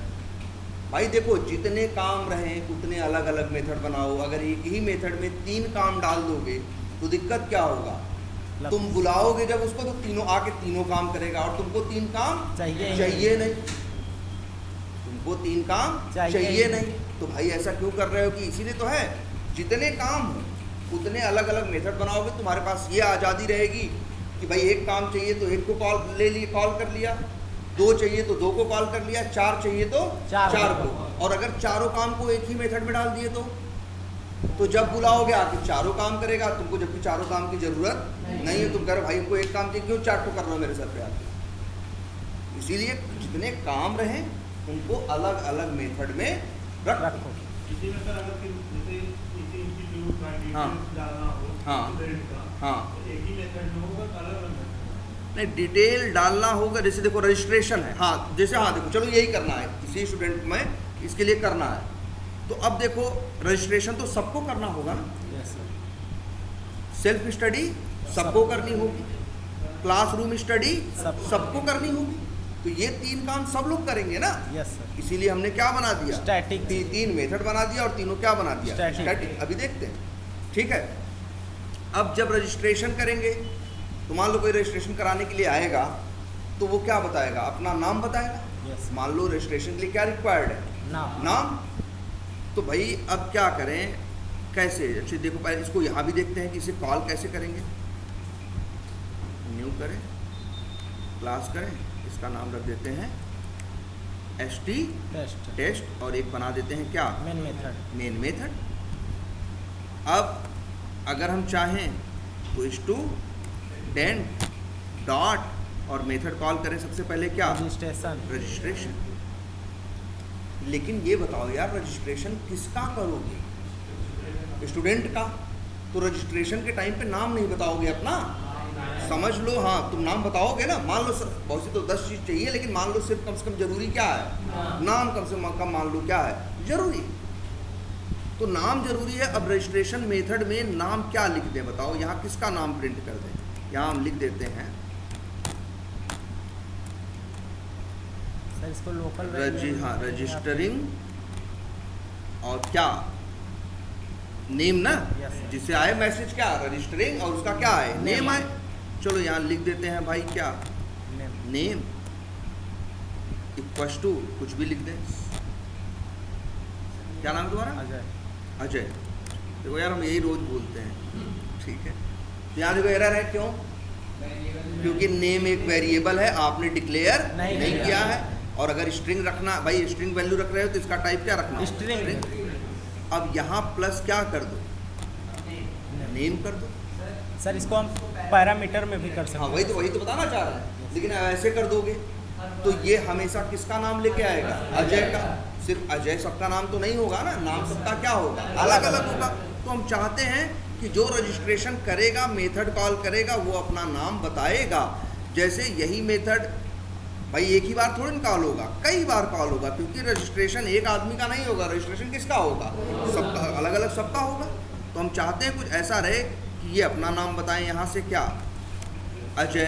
भाई देखो जितने काम रहे उतने अलग अलग मेथड बनाओ। अगर एक ही मेथड में 3 काम डाल दोगे तो दिक्कत क्या होगा, तुम बुलाओगे जब उसको तो तीनों आके तीनों काम करेगा, और तुमको 3 काम चाहिए नहीं, तुमको 3 काम चाहिए नहीं। तो भाई ऐसा क्यों कर रहे हो, कि इसीलिए तो है, जितने काम हो उतने अलग अलग मेथड बनाओगे, तुम्हारे पास ये आज़ादी रहेगी कि भाई एक काम चाहिए तो एक को कॉल ले लिए, कॉल कर लिया, 2 चाहिए तो 2 को कॉल कर लिया, 4 चाहिए तो 4 को। और अगर चारों काम को एक ही मेथड में डाल दिए तो जब बुलाओगे आके चारों काम करेगा, तुमको जबकि चारों काम की जरूरत नहीं है। तुम कह रहे भाई हमको एक काम चाहिए, क्यों 4 को कर रहे हो मेरे सर पे आके। इसीलिए जितने काम रहे उनको अलग अलग मेथड में रखो। हाँ नहीं, डिटेल डालना होगा। जैसे देखो रजिस्ट्रेशन है, हाँ जैसे, हाँ देखो चलो यही करना है किसी स्टूडेंट में, इसके लिए करना है। तो अब देखो रजिस्ट्रेशन तो सबको करना होगा ना, सेल्फ स्टडी सबको करनी होगी, क्लासरूम स्टडी सबको करनी होगी। तो ये 3 काम सब लोग करेंगे ना। इसीलिए हमने क्या बना दिया, स्टैटिक। 3 मेथड बना दिया और तीनों क्या बना दिया, स्टैटिक। अभी देखते हैं, ठीक है। अब जब रजिस्ट्रेशन करेंगे तो मान लो कोई रजिस्ट्रेशन कराने के लिए आएगा तो वो क्या बताएगा, अपना नाम बताएगा। मान लो रजिस्ट्रेशन के लिए क्या रिक्वायर्ड है, नाम। तो भाई अब क्या करें, कैसे, अच्छा देखो पहले इसको यहाँ भी देखते हैं कि इसे कॉल कैसे करेंगे। न्यू करें, क्लास करें, इसका नाम रख देते हैं ST टेस्ट, और एक बना देते हैं क्या, मेन मेथड। अब अगर हम चाहें तो स्टूडेंट डॉट और मेथड कॉल करें सबसे पहले क्या, रजिस्ट्रेशन। लेकिन ये बताओ यार, रजिस्ट्रेशन किसका करोगे, स्टूडेंट का। तो रजिस्ट्रेशन के टाइम पे नाम नहीं बताओगे अपना, समझ लो। हाँ तुम नाम बताओगे ना, मान लो बहुत सी तो 10 चीज़ चाहिए, लेकिन मान लो सिर्फ कम से कम जरूरी क्या है, नाम कम से कम मान लो क्या है, जरूरी। तो नाम जरूरी है। अब रजिस्ट्रेशन मेथड में नाम क्या लिख दें बताओ, यहाँ किसका नाम प्रिंट कर दें। यहाँ हम लिख देते हैं सर, इसको लोकल रजिस्टरिंग और क्या, नेम ना, जिससे आए मैसेज क्या, रजिस्टरिंग, और उसका क्या है, नेम आए। चलो यहाँ लिख देते हैं भाई क्या, नेम इक्वल्स टू कुछ भी लिख दें। क्या नाम तुम्हारा, अजय। देखो यार हम यही रोज बोलते हैं, ठीक है। यहाँ देखो एरर है, क्यों, क्योंकि नेम एक वेरिएबल है, आपने डिक्लेयर नहीं किया है। और अगर स्ट्रिंग रखना, भाई स्ट्रिंग वैल्यू रख रहे हो तो इसका टाइप क्या रखना, स्ट्रिंग। अब यहाँ प्लस क्या कर दो, नेम कर दो। सर इसको हम पैरामीटर में भी कर सकते हाँ हैं। वही तो बताना चाह रहे हैं। लेकिन ऐसे कर दोगे तो ये हमेशा किसका नाम लेके आएगा? अजय का। सिर्फ अजय सबका नाम तो नहीं होगा ना, नाम सबका क्या होगा? अलग अलग होगा। तो हम चाहते हैं कि जो रजिस्ट्रेशन करेगा, मेथड कॉल करेगा, वो अपना नाम बताएगा। जैसे यही मेथड भाई एक ही बार थोड़ी ना कॉल होगा, कई बार कॉल होगा, क्योंकि रजिस्ट्रेशन एक आदमी का नहीं होगा, रजिस्ट्रेशन किसका होगा? सबका, अलग अलग सबका होगा। तो हम चाहते हैं कुछ ऐसा रहे कि ये अपना नाम बताएं, यहाँ से क्या अजय,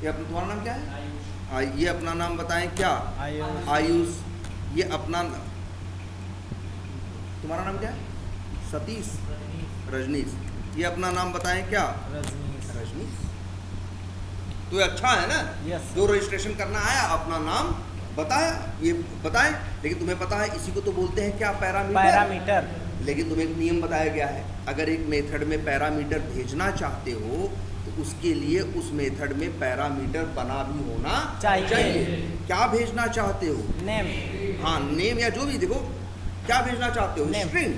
ये तुम्हारा नाम क्या है? ये अपना नाम बताएं क्या? आयुष। ये अपना, तुम्हारा नाम क्या है? सतीश, रजनीश। ये अपना नाम बताएं क्या? रजनीश। तो ये अच्छा है ना? यस। जो रजिस्ट्रेशन करना आया अपना नाम बताया, ये बताएं। लेकिन तुम्हें पता है इसी को तो बोलते हैं क्या? पैरामीटर। लेकिन तुम्हें एक नियम बताया गया है, अगर एक मेथड में पैरामीटर भेजना चाहते हो तो उसके लिए उस मेथड में पैरामीटर बना भी होना चाहिए। क्या भेजना चाहते हो? नेम। हाँ नेम या जो भी, देखो क्या भेजना चाहते हो?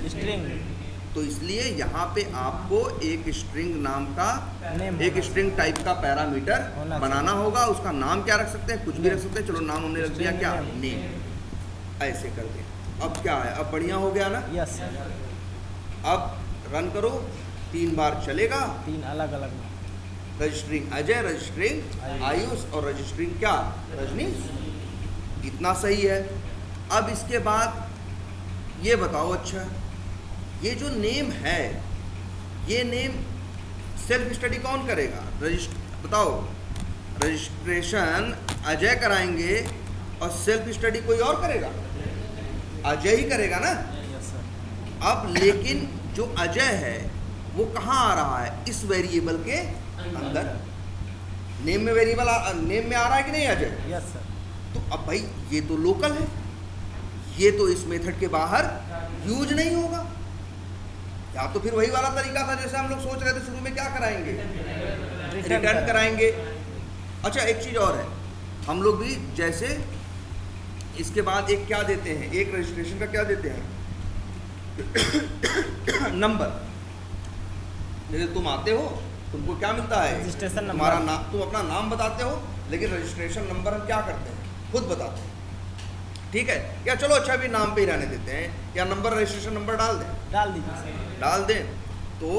स्ट्रिंग। तो इसलिए यहाँ पे आपको एक स्ट्रिंग नाम का, नेम एक स्ट्रिंग टाइप का पैरामीटर होना बनाना होगा। उसका नाम क्या रख सकते हैं? कुछ भी रख सकते हैं। चलो नाम हमने रख दिया क्या? नेम। नेम। ऐसे कर दे। अब क्या है? अब बढ़िया हो गया ना? यस। अब रन करो, 3 बार चलेगा। 3 अलग अलग। रजिस्ट्रिंग अजय, रजिस्ट्रिंग आयुष और रजिस्ट्रिंग क्या? रजनीश। इतना सही है। अब इसके बाद ये बताओ, अच्छा ये जो नेम है, ये नेम सेल्फ स्टडी कौन करेगा? बताओ, रजिस्ट्रेशन अजय कराएंगे और सेल्फ स्टडी कोई और करेगा? अजय ही करेगा ना? Yes sir. अब लेकिन जो अजय है वो कहाँ आ रहा है? इस वेरिएबल के अंदर। नेम में वेरिएबल नेम में आ रहा है कि नहीं अजय? Yes sir. तो अब भाई ये तो लोकल है, ये तो इस मेथड के बाहर यूज नहीं होगा। या तो फिर वही वाला तरीका था जैसे हम लोग सोच रहे थे शुरू में, क्या कराएंगे? रिटर्न कराएंगे। अच्छा एक चीज़ और है, हम लोग भी जैसे इसके बाद एक क्या देते हैं, एक रजिस्ट्रेशन का क्या देते हैं? नंबर। जैसे तुम आते हो, तुमको क्या मिलता है? रजिस्ट्रेशन तुम्हारा नंबर। नाम, तुम अपना नाम बताते हो, लेकिन रजिस्ट्रेशन नंबर हम क्या करते हैं? खुद बताते हैं। ठीक है? या चलो अच्छा भी नाम पे ही रहने देते हैं, या नंबर, रजिस्ट्रेशन नंबर डाल दें। डाल दीजिए सर। डाल दें। तो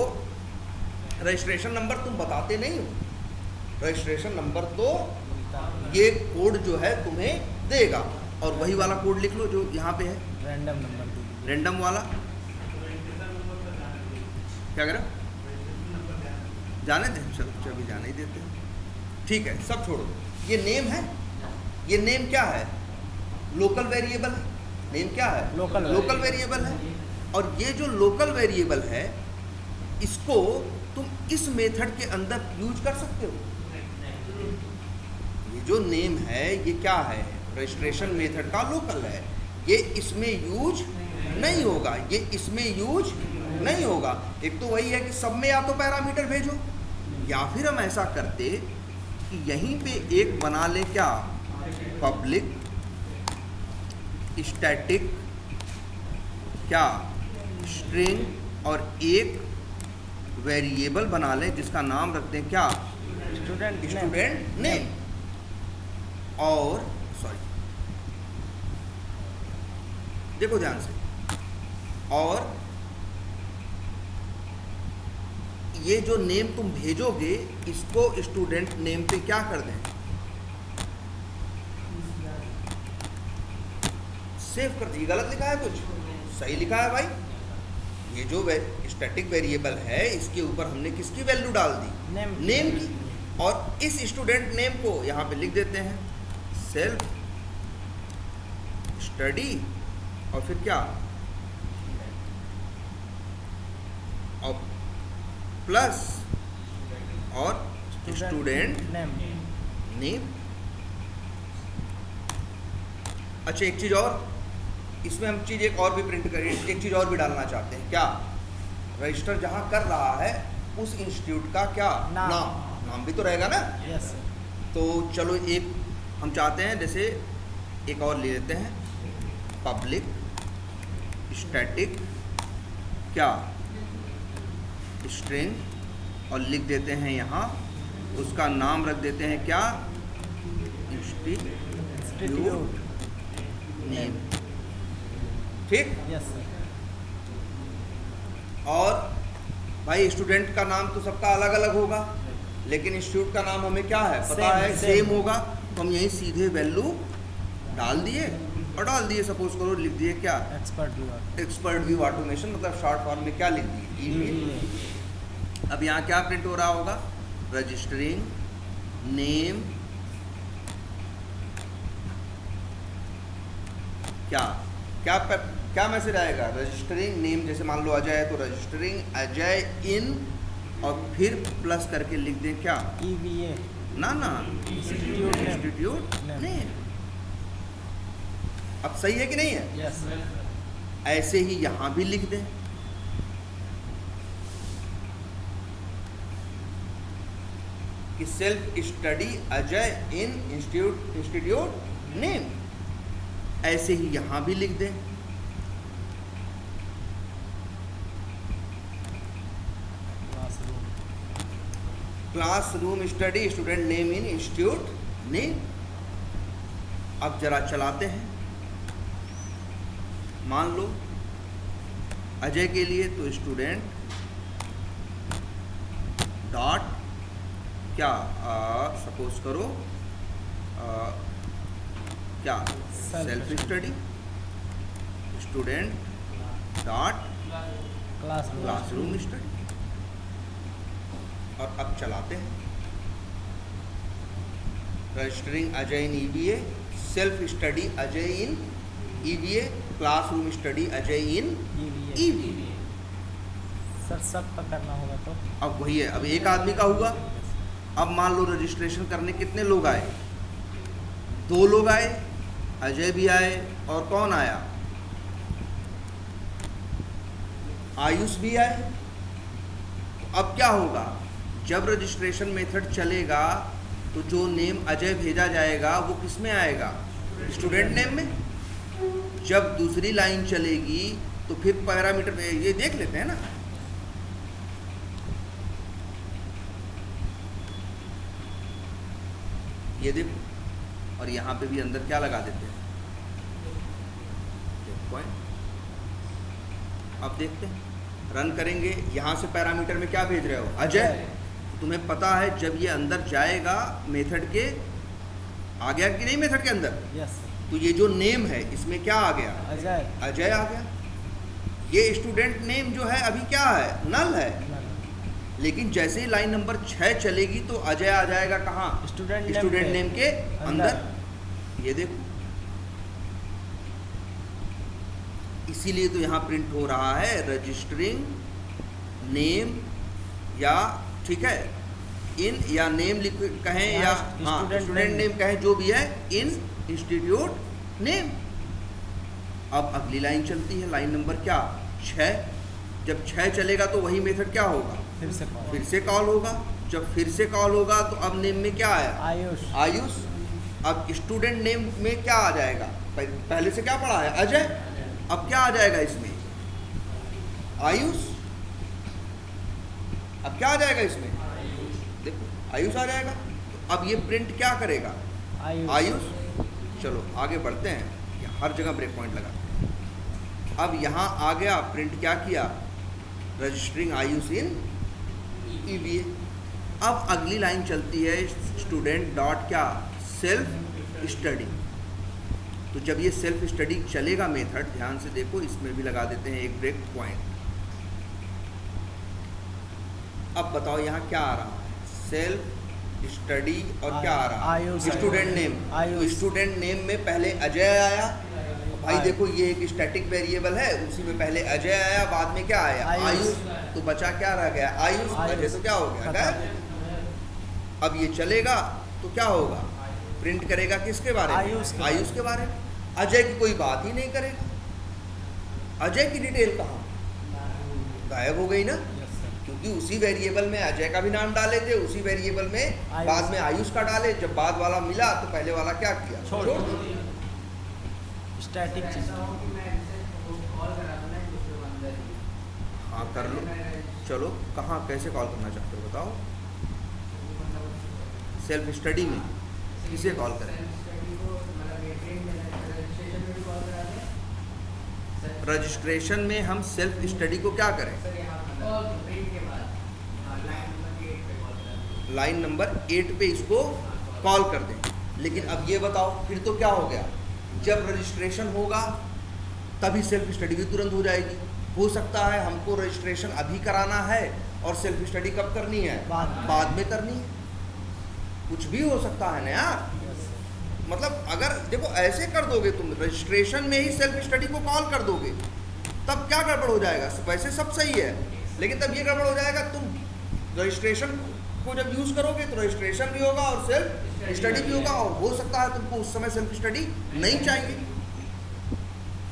रजिस्ट्रेशन नंबर तुम बताते नहीं हो, रजिस्ट्रेशन नंबर तो ये कोड जो है तुम्हें देगा। और वही वाला कोड लिख लो जो यहाँ पे है, रैंडम नंबर दीजिए। रैंडम वाला। क्या करें? जाने दें, चलो अभी जाने ही देते हैं। ठीक है, सब छोड़ो। ये नेम है, ये नेम क्या है? लोकल वेरिएबल है। नेम क्या है? लोकल वेरिएबल है। और ये जो लोकल वेरिएबल है, इसको तुम इस मेथड के अंदर यूज कर सकते हो। ये जो नेम है ये क्या है? रजिस्ट्रेशन मेथड का लोकल है। ये इसमें यूज नहीं होगा, ये इसमें यूज नहीं होगा। एक तो वही है कि सब में या तो पैरामीटर भेजो, या फिर हम ऐसा करते कि यहीं पे एक बना ले क्या? पब्लिक स्टैटिक क्या? स्ट्रिंग। और एक वेरिएबल बना ले जिसका नाम रखते हैं क्या? Student name. और सॉरी, देखो ध्यान से, और ये जो नेम तुम भेजोगे इसको स्टूडेंट नेम पे क्या कर दें? सेव कर दीजिए। गलत लिखा है कुछ? सही लिखा है भाई। ये जो स्टैटिक वेरिएबल है इसके ऊपर हमने किसकी वैल्यू डाल दी? नेम की। और इस स्टूडेंट नेम को यहाँ पे लिख देते हैं सेल्फ स्टडी, और फिर क्या? और प्लस और स्टूडेंट नेम। अच्छा एक चीज़ और, इसमें हम चीज़ एक और भी प्रिंट करें, एक चीज़ और भी डालना चाहते हैं। क्या? रजिस्टर जहाँ कर रहा है उस इंस्टीट्यूट का क्या? नाम भी तो रहेगा ना? यस। तो चलो एक हम चाहते हैं, जैसे एक और ले लेते हैं, पब्लिक स्टैटिक क्या? स्ट्रिंग और लिख देते हैं यहाँ, उसका नाम रख देते हैं क्या, इंस्टीट्यूट नेम। ठीक। Yes sir. और भाई स्टूडेंट का नाम तो सबका अलग अलग होगा, लेकिन इंस्टीट्यूट का नाम हमें क्या है पता है, सेम होगा। तो हम यहीं सीधे वैल्यू डाल दिए और डाल दिए, सपोज करो लिख दिए क्या, एक्सपर्ट व्यू ऑटोमेशन, मतलब शॉर्ट फॉर्म में क्या लिख दिए, EVA। अब यहाँ क्या प्रिंट हो रहा होगा, रजिस्टरिंग नेम क्या मैसेज आएगा, रजिस्टरिंग नेम, जैसे मान लो अजय है तो रजिस्टरिंग अजय इन, और फिर प्लस करके लिख दें क्या, EVA ना इंस्टीट्यूट नेम। अब सही है कि नहीं है? Yes sir. ऐसे ही यहां भी लिख दें, कि सेल्फ स्टडी अजय इन इंस्टीट्यूट नेम, ऐसे ही यहां भी लिख दें। Classroom study student name in institute name. अब जरा चलाते हैं, मान लो अजय के लिए तो स्टूडेंट डॉट क्या, सपोज करो क्या, self study student dot classroom study. और अब चलाते हैं, रजिस्टरिंग अजय इन EVA, सेल्फ स्टडी अजय इन EVA, क्लासरूम स्टडी अजय इन EVA। सर सब का करना होगा तो अब वही है, अब एक आदमी का हुआ। अब मान लो रजिस्ट्रेशन करने कितने लोग आए, 2 लोग आए, अजय भी आए और कौन आया, आयुष भी आए। अब क्या होगा, जब रजिस्ट्रेशन मेथड चलेगा तो जो नेम अजय भेजा जाएगा वो किस में आएगा, स्टूडेंट नेम में। जब दूसरी लाइन चलेगी तो फिर पैरामीटर में ये देख लेते हैं ना, ये देखो, और यहाँ पे भी अंदर क्या लगा देते हैं, पॉइंट। अब देखते हैं, रन करेंगे, यहाँ से पैरामीटर में क्या भेज रहे हो, अजय। तुम्हें पता है जब ये अंदर जाएगा मेथड के, आ गया कि नहीं मेथड के अंदर, यस तो ये जो नेम है इसमें क्या आ गया, अजय आ गया। ये स्टूडेंट नेम जो है अभी क्या है, नल है। लेकिन जैसे ही लाइन नंबर 6 चलेगी तो अजय आ जाएगा कहाँ, स्टूडेंट नेम के अंदर। ये देखो, इसीलिए तो यहाँ प्रिंट हो रहा है रजिस्टरिंग नेम, या ठीक है इन, या नेम लिख कहें, या हाँ स्टूडेंट नेम कहें, जो भी है, इन इंस्टीट्यूट नेम। अब अगली लाइन चलती है, लाइन नंबर क्या, 6। जब 6 चलेगा तो वही मेथड क्या होगा, फिर से कॉल होगा। जब फिर से कॉल होगा तो अब नेम में क्या आया, आयुष। अब स्टूडेंट नेम में क्या आ जाएगा, पहले से क्या पढ़ा है, अजय। अब क्या आ जाएगा इसमें, आयुष। अब क्या आ जाएगा इसमें, देखो आयुष आ जाएगा। तो अब ये प्रिंट क्या करेगा, आयुष। चलो आगे बढ़ते हैं, हर जगह ब्रेक पॉइंट लगाते हैं। अब यहाँ आ गया, प्रिंट क्या किया, रजिस्टरिंग आयुष इन EVA। अब अगली लाइन चलती है स्टूडेंट डॉट क्या, सेल्फ स्टडी। तो जब ये सेल्फ स्टडी चलेगा मेथड, ध्यान से देखो, इसमें भी लगा देते हैं एक ब्रेक पॉइंट। अब बताओ यहाँ क्या आ रहा है, सेल्फ स्टडी और क्या आ रहा है, स्टूडेंट नेम। तो स्टूडेंट नेम में पहले अजय आया, भाई देखो ये एक स्टैटिक वेरिएबल है, उसी में पहले अजय आया, बाद में क्या आया, आयुष। तो बचा क्या रह गया, आयुष। अजय तो क्या हो गया, गायब। अब ये चलेगा तो क्या होगा, प्रिंट करेगा किसके बारे में, आयुष के बारे में। अजय की कोई बात ही नहीं करेगा, अजय की डिटेल कहाँ, गायब हो गई ना, क्योंकि उसी वेरिएबल में अजय का भी नाम डाले थे, उसी वेरिएबल में बाद में आयुष का डाले। जब बाद वाला मिला तो पहले वाला क्या किया, छोड़ दिया। स्टैटिक चीज। कॉल करा दो ना दूसरे बंदे, हाँ कर लो। चलो कहाँ कैसे कॉल करना चाहते हो बताओ। सेल्फ स्टडी में किसे कॉल करें? रजिस्ट्रेशन में हम सेल्फ स्टडी को क्या करें? लाइन नंबर 8 पे इसको कॉल कर दें। लेकिन अब ये बताओ फिर तो क्या हो गया, जब रजिस्ट्रेशन होगा तभी सेल्फ स्टडी भी तुरंत हो जाएगी। हो सकता है हमको रजिस्ट्रेशन अभी कराना है और सेल्फ स्टडी कब करनी है? बाद में करनी है। कुछ भी हो सकता है ना यार। मतलब अगर देखो ऐसे कर दोगे तुम, रजिस्ट्रेशन में ही सेल्फ स्टडी को कॉल कर दोगे, तब क्या गड़बड़ हो जाएगा? वैसे सब सही है, लेकिन तब ये गड़बड़ हो जाएगा, तुम रजिस्ट्रेशन को जब यूज़ करोगे तो रजिस्ट्रेशन भी होगा और सेल्फ स्टडी भी होगा, और हो सकता है तुमको उस समय सेल्फ स्टडी नहीं चाहिए।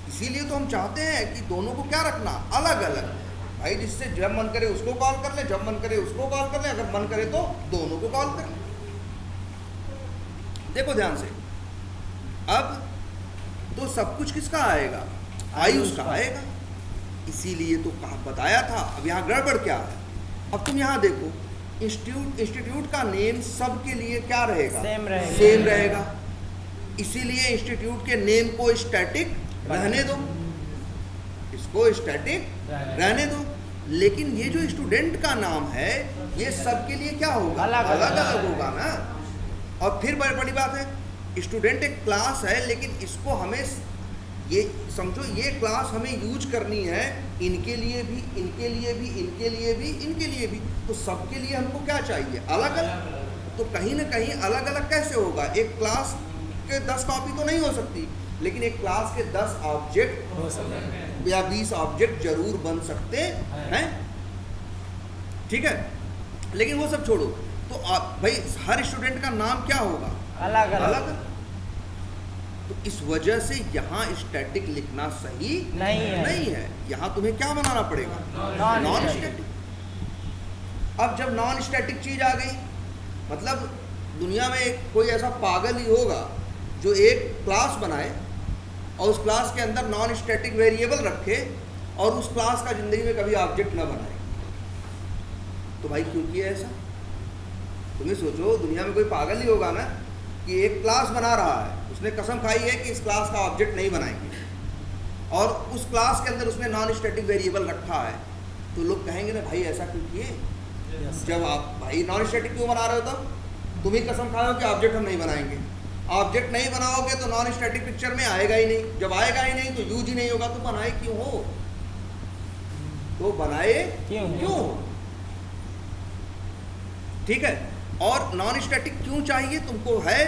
इसीलिए तो हम चाहते हैं कि दोनों को क्या रखना, अलग अलग। भाई जिससे जब मन करे उसको कॉल कर ले, जब मन करे उसको कॉल कर ले, अगर मन करे तो दोनों को कॉल कर ले। देखो ध्यान से, अब तो सब कुछ किसका आएगा? आयुष का आएगा। इसीलिए तो कहा बताया था। अब यहाँ गड़बड़ क्या है? अब तुम यहाँ देखो, इंस्टीट्यूट का नेम सबके लिए क्या रहेगा? सेम रहेगा। इसीलिए इंस्टीट्यूट के नेम को स्टैटिक रहने दो, इसको स्टैटिक रहने दो। लेकिन ये जो स्टूडेंट का नाम है ये सबके लिए क्या होगा? अलग अलग होगा ना। और फिर बड़ी बात है, स्टूडेंट एक क्लास है, लेकिन इसको हमें ये समझो, ये क्लास हमें यूज करनी है इनके लिए भी, इनके लिए भी, इनके लिए भी, इनके लिए भी। तो सबके लिए हमको क्या चाहिए? अलग अलग। तो कहीं ना कहीं अलग अलग कैसे होगा? एक क्लास के 10 कॉपी तो नहीं हो सकती, लेकिन एक क्लास के 10 ऑब्जेक्ट हो सकते या 20 ऑब्जेक्ट जरूर बन सकते हैं। ठीक है, लेकिन वो सब छोड़ो। तो भाई हर स्टूडेंट का नाम क्या होगा? अलग अलग। तो इस वजह से यहाँ स्टैटिक लिखना सही नहीं है। यहाँ तुम्हें क्या बनाना पड़ेगा? Non static. अब जब नॉन स्टैटिक चीज आ गई, मतलब दुनिया में कोई ऐसा पागल ही होगा जो एक क्लास बनाए और उस क्लास के अंदर नॉन स्टैटिक वेरिएबल रखे और उस क्लास का जिंदगी में कभी ऑब्जेक्ट ना बनाए। तो भाई क्यों किया ऐसा? तुम्हें सोचो, दुनिया में कोई पागल ही होगा ना कि एक क्लास बना रहा है, उसने कसम खाई है कि इस क्लास का ऑब्जेक्ट नहीं बनाएंगे, और उस क्लास के अंदर उसने नॉन स्टैटिक वेरिएबल रखा है, तो लोग कहेंगे ना भाई ऐसा क्यों किए? जब आप भाई नॉन स्टैटिक क्यों बना रहे हो? तब तुम ही कसम खाओ कि ऑब्जेक्ट हम नहीं बनाएंगे। ऑब्जेक्ट नहीं बनाओगे तो नॉन स्टैटिक पिक्चर में आएगा ही नहीं। जब आएगा ही नहीं तो यूज ही नहीं होगा। तो बनाए क्यों हो? तो बनाए क्यों? ठीक है। और नॉन स्टैटिक क्यों चाहिए तुमको? है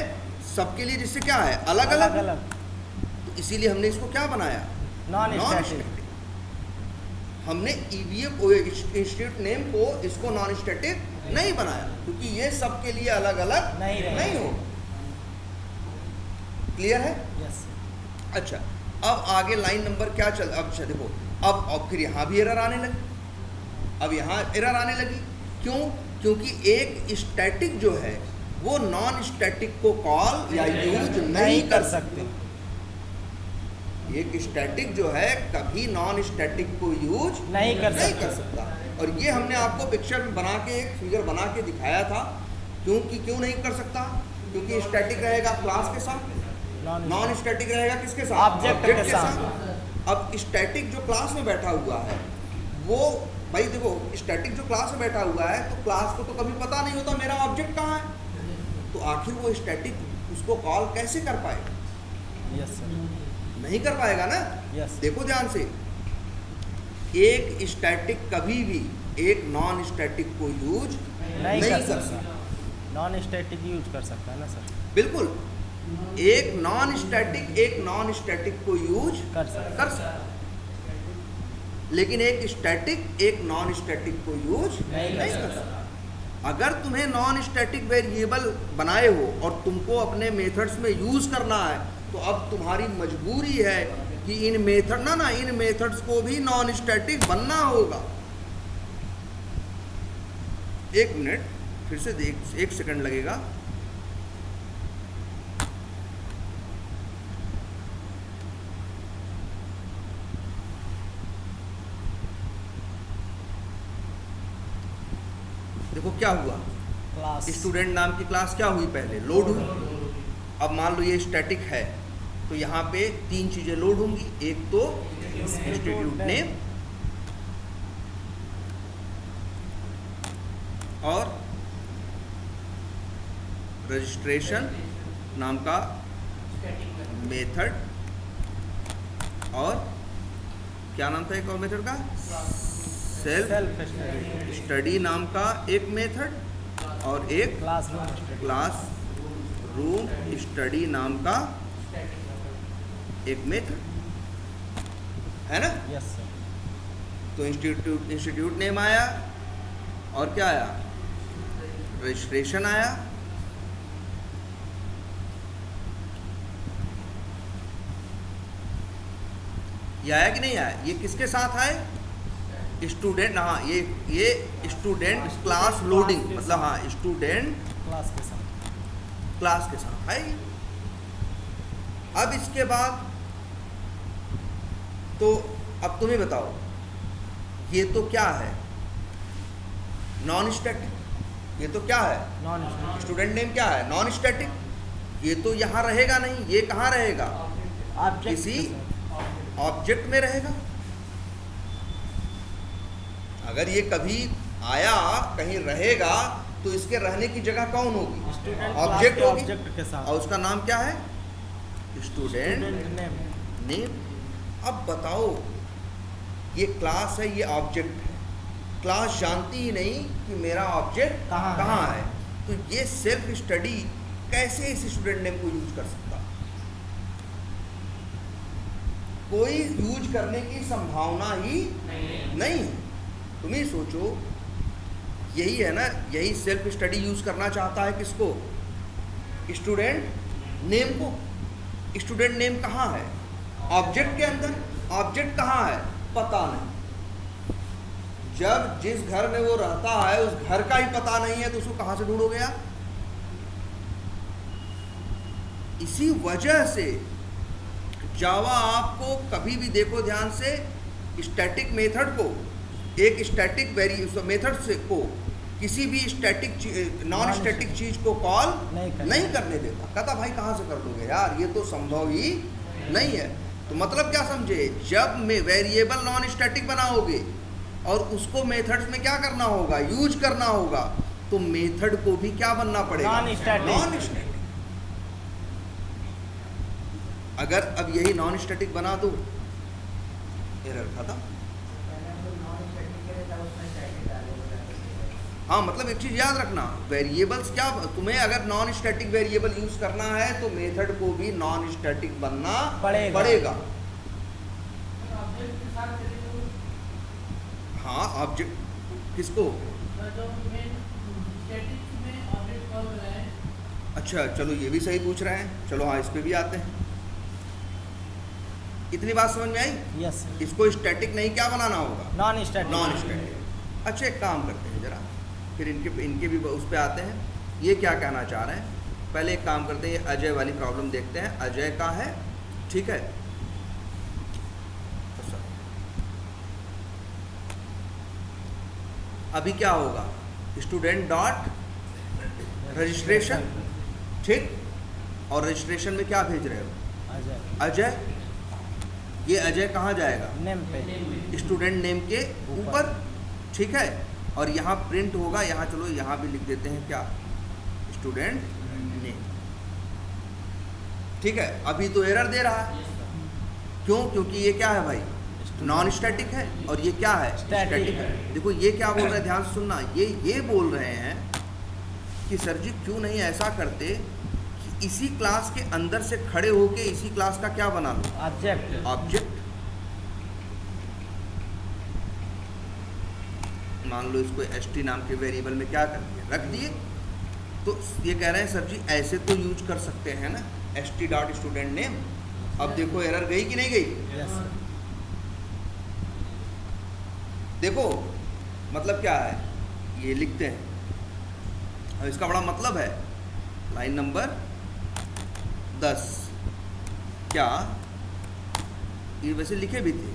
सबके लिए, जिससे क्या है? अलग अलग। तो इसीलिए हमने इसको क्या बनाया? Non static. हमने EVF इंस्टीट्यूट नेम को इसको नॉन स्टैटिक नहीं बनाया, क्योंकि ये सबके लिए अलग अलग नहीं हो। क्लियर है? यस। अच्छा, अब आगे लाइन नंबर क्या चल, अब देखो, अब फिर यहाँ भी एरर आने लगी। अब यहाँ एरर आने लगी क्यों? क्योंकि एक स्टैटिक जो है वो नॉन स्टैटिक को कॉल या यूज नहीं कर सकते। एक स्टैटिक जो है कभी नॉन स्टैटिक को यूज नहीं कर सकता। और ये हमने आपको पिक्चर में बना के, एक फिगर बना के दिखाया था। क्यों नहीं कर सकता? क्योंकि स्टैटिक रहेगा क्लास के साथ, नॉन स्टैटिक रहेगा किसके साथ? ऑब्जेक्ट के साथ। अब स्टैटिक जो क्लास में बैठा हुआ है वो, भाई देखो, स्टैटिक जो क्लास में बैठा हुआ है तो क्लास को तो कभी पता नहीं होता मेरा ऑब्जेक्ट कहाँ है। तो आखिर वो स्टैटिक उसको कॉल कैसे कर पाएगा? Yes sir. नहीं कर पाएगा ना। यस। देखो ध्यान से, एक स्टैटिक कभी भी एक नॉन स्टैटिक को यूज नहीं कर सकता। नॉन स्टैटिक यूज कर सकता है ना सर? बिल्कुल। एक नॉन स्टैटिक को यूज कर सकता, लेकिन एक स्टैटिक एक नॉन स्टैटिक को यूज नहीं कर सकता। अगर तुम्हें नॉन स्टैटिक वेरिएबल बनाए हो और तुमको अपने मेथड्स में यूज करना है, तो अब तुम्हारी मजबूरी है कि इन मेथड्स को भी नॉन स्टैटिक बनना होगा। एक मिनट, फिर से देख, 1 सेकंड लगेगा। देखो क्या हुआ, क्लास स्टूडेंट नाम की क्लास क्या हुई, पहले लोड हुई। अब मान लो ये स्टैटिक है तो यहाँ पे 3 चीज़ें लोड होंगी, एक तो इंस्टीट्यूट नेम और रजिस्ट्रेशन नाम का मेथड, और क्या नाम था एक और मेथड का, सेल्फ सेल्फ स्टडी, स्टडी नाम का एक मेथड, और एक classroom study, class room study नाम का एक मेथड, है ना। Yes sir. तो इंस्टीट्यूट नेम आया, और क्या आया, रजिस्ट्रेशन आया, ये आया कि नहीं आया, ये किसके साथ आए, स्टूडेंट, हाँ ये स्टूडेंट क्लास लोडिंग, मतलब हाँ स्टूडेंट क्लास के साथ क्लास के साथ है। अब इसके बाद तो अब तुम ही बताओ, ये तो क्या है, नॉन स्टैटिक, ये तो क्या है, नॉन स्टूडेंट नेम क्या है, नॉन स्टैटिक, ये तो यहाँ रहेगा नहीं, ये कहाँ रहेगा, ऑब्जेक्ट किसी ऑब्जेक्ट में रहेगा। अगर ये कभी आया कहीं रहेगा तो इसके रहने की जगह कौन होगी, स्टूडेंट ऑब्जेक्ट होगी, ऑब्जेक्ट के साथ, और उसका नाम क्या है, स्टूडेंट नेम। नेम। अब बताओ, ये क्लास है, ये ऑब्जेक्ट है, क्लास जानती ही नहीं कि मेरा ऑब्जेक्ट कहाँ कहाँ है। है, तो ये सेल्फ स्टडी कैसे इस स्टूडेंट नेम को यूज कर सकता, कोई यूज करने की संभावना ही नहीं है। तुम ही सोचो, यही है ना, यही सेल्फ स्टडी यूज करना चाहता है किसको, स्टूडेंट नेम को। स्टूडेंट नेम कहाँ है, ऑब्जेक्ट के अंदर, ऑब्जेक्ट कहाँ है, पता नहीं। जब जिस घर में वो रहता है उस घर का ही पता नहीं है तो उसको कहाँ से ढूंढोगे यार। इसी वजह से जावा आपको कभी भी देखो ध्यान से, स्टैटिक मेथड को, एक स्टैटिक मेथड से को किसी भी स्टैटिक नॉन स्टैटिक चीज को कॉल नहीं करने देता। कहता भाई कहाँ से कर दोगे यार, ये तो संभव ही नहीं है। तो मतलब क्या समझे, जब में वेरिएबल नॉन स्टैटिक बनाओगे और उसको मेथड्स में क्या करना होगा, यूज करना होगा, तो मेथड को भी क्या बनना पड़ेगा, नॉन स्टैटिक। अगर अब यही नॉन स्टैटिक बना दो, एरर खत्म। हाँ मतलब एक चीज याद रखना, वेरिएबल्स क्या, तुम्हें अगर नॉन स्टैटिक वेरिएबल यूज करना है तो मेथड को भी नॉन स्टैटिक बनना पड़ेगा। हाँ ऑब्जेक्ट किसको, अच्छा चलो ये भी सही पूछ रहे हैं, चलो हाँ इस पे भी आते हैं। इतनी बात समझ में आई, यस, इसको स्टैटिक नहीं क्या बनाना होगा, नॉन स्टैटिक। Non static. अच्छा एक काम करते हैं जरा, फिर इनके भी उस पे आते हैं, ये क्या कहना चाह रहे हैं। पहले एक काम करते हैं, ये अजय वाली प्रॉब्लम देखते हैं, अजय का है, ठीक है। अभी क्या होगा, स्टूडेंट डॉट रजिस्ट्रेशन, ठीक, और रजिस्ट्रेशन में क्या भेज रहे हो, अजय, अजय। ये अजय कहाँ जाएगा, नेम पे, स्टूडेंट नेम के ऊपर, ठीक है। और यहाँ प्रिंट होगा, यहाँ चलो यहाँ भी लिख देते हैं क्या, स्टूडेंट नेम, ठीक है। अभी तो एरर दे रहा है, क्यों, क्योंकि ये क्या है भाई, नॉन स्टैटिक है, और ये क्या है, स्टैटिक है। देखो ये क्या बोल रहे हैं, ध्यान से सुनना, ये बोल रहे हैं कि सर जी क्यों नहीं ऐसा करते कि इसी क्लास के अंदर से खड़े होके इसी क्लास का क्या बना लो, ऑब्जेक्ट, ऑब्जेक्ट। मान लो इसको st नाम के वेरिएबल में क्या कर दिया, रख दिए। तो ये कह रहे हैं सर जी ऐसे तो यूज कर सकते हैं ना, st डॉट स्टूडेंट नेम। अब देखो एरर गई कि नहीं गई, यस, देखो मतलब क्या है, ये लिखते हैं, और इसका बड़ा मतलब है, लाइन नंबर 10, क्या ये वैसे लिखे भी थे,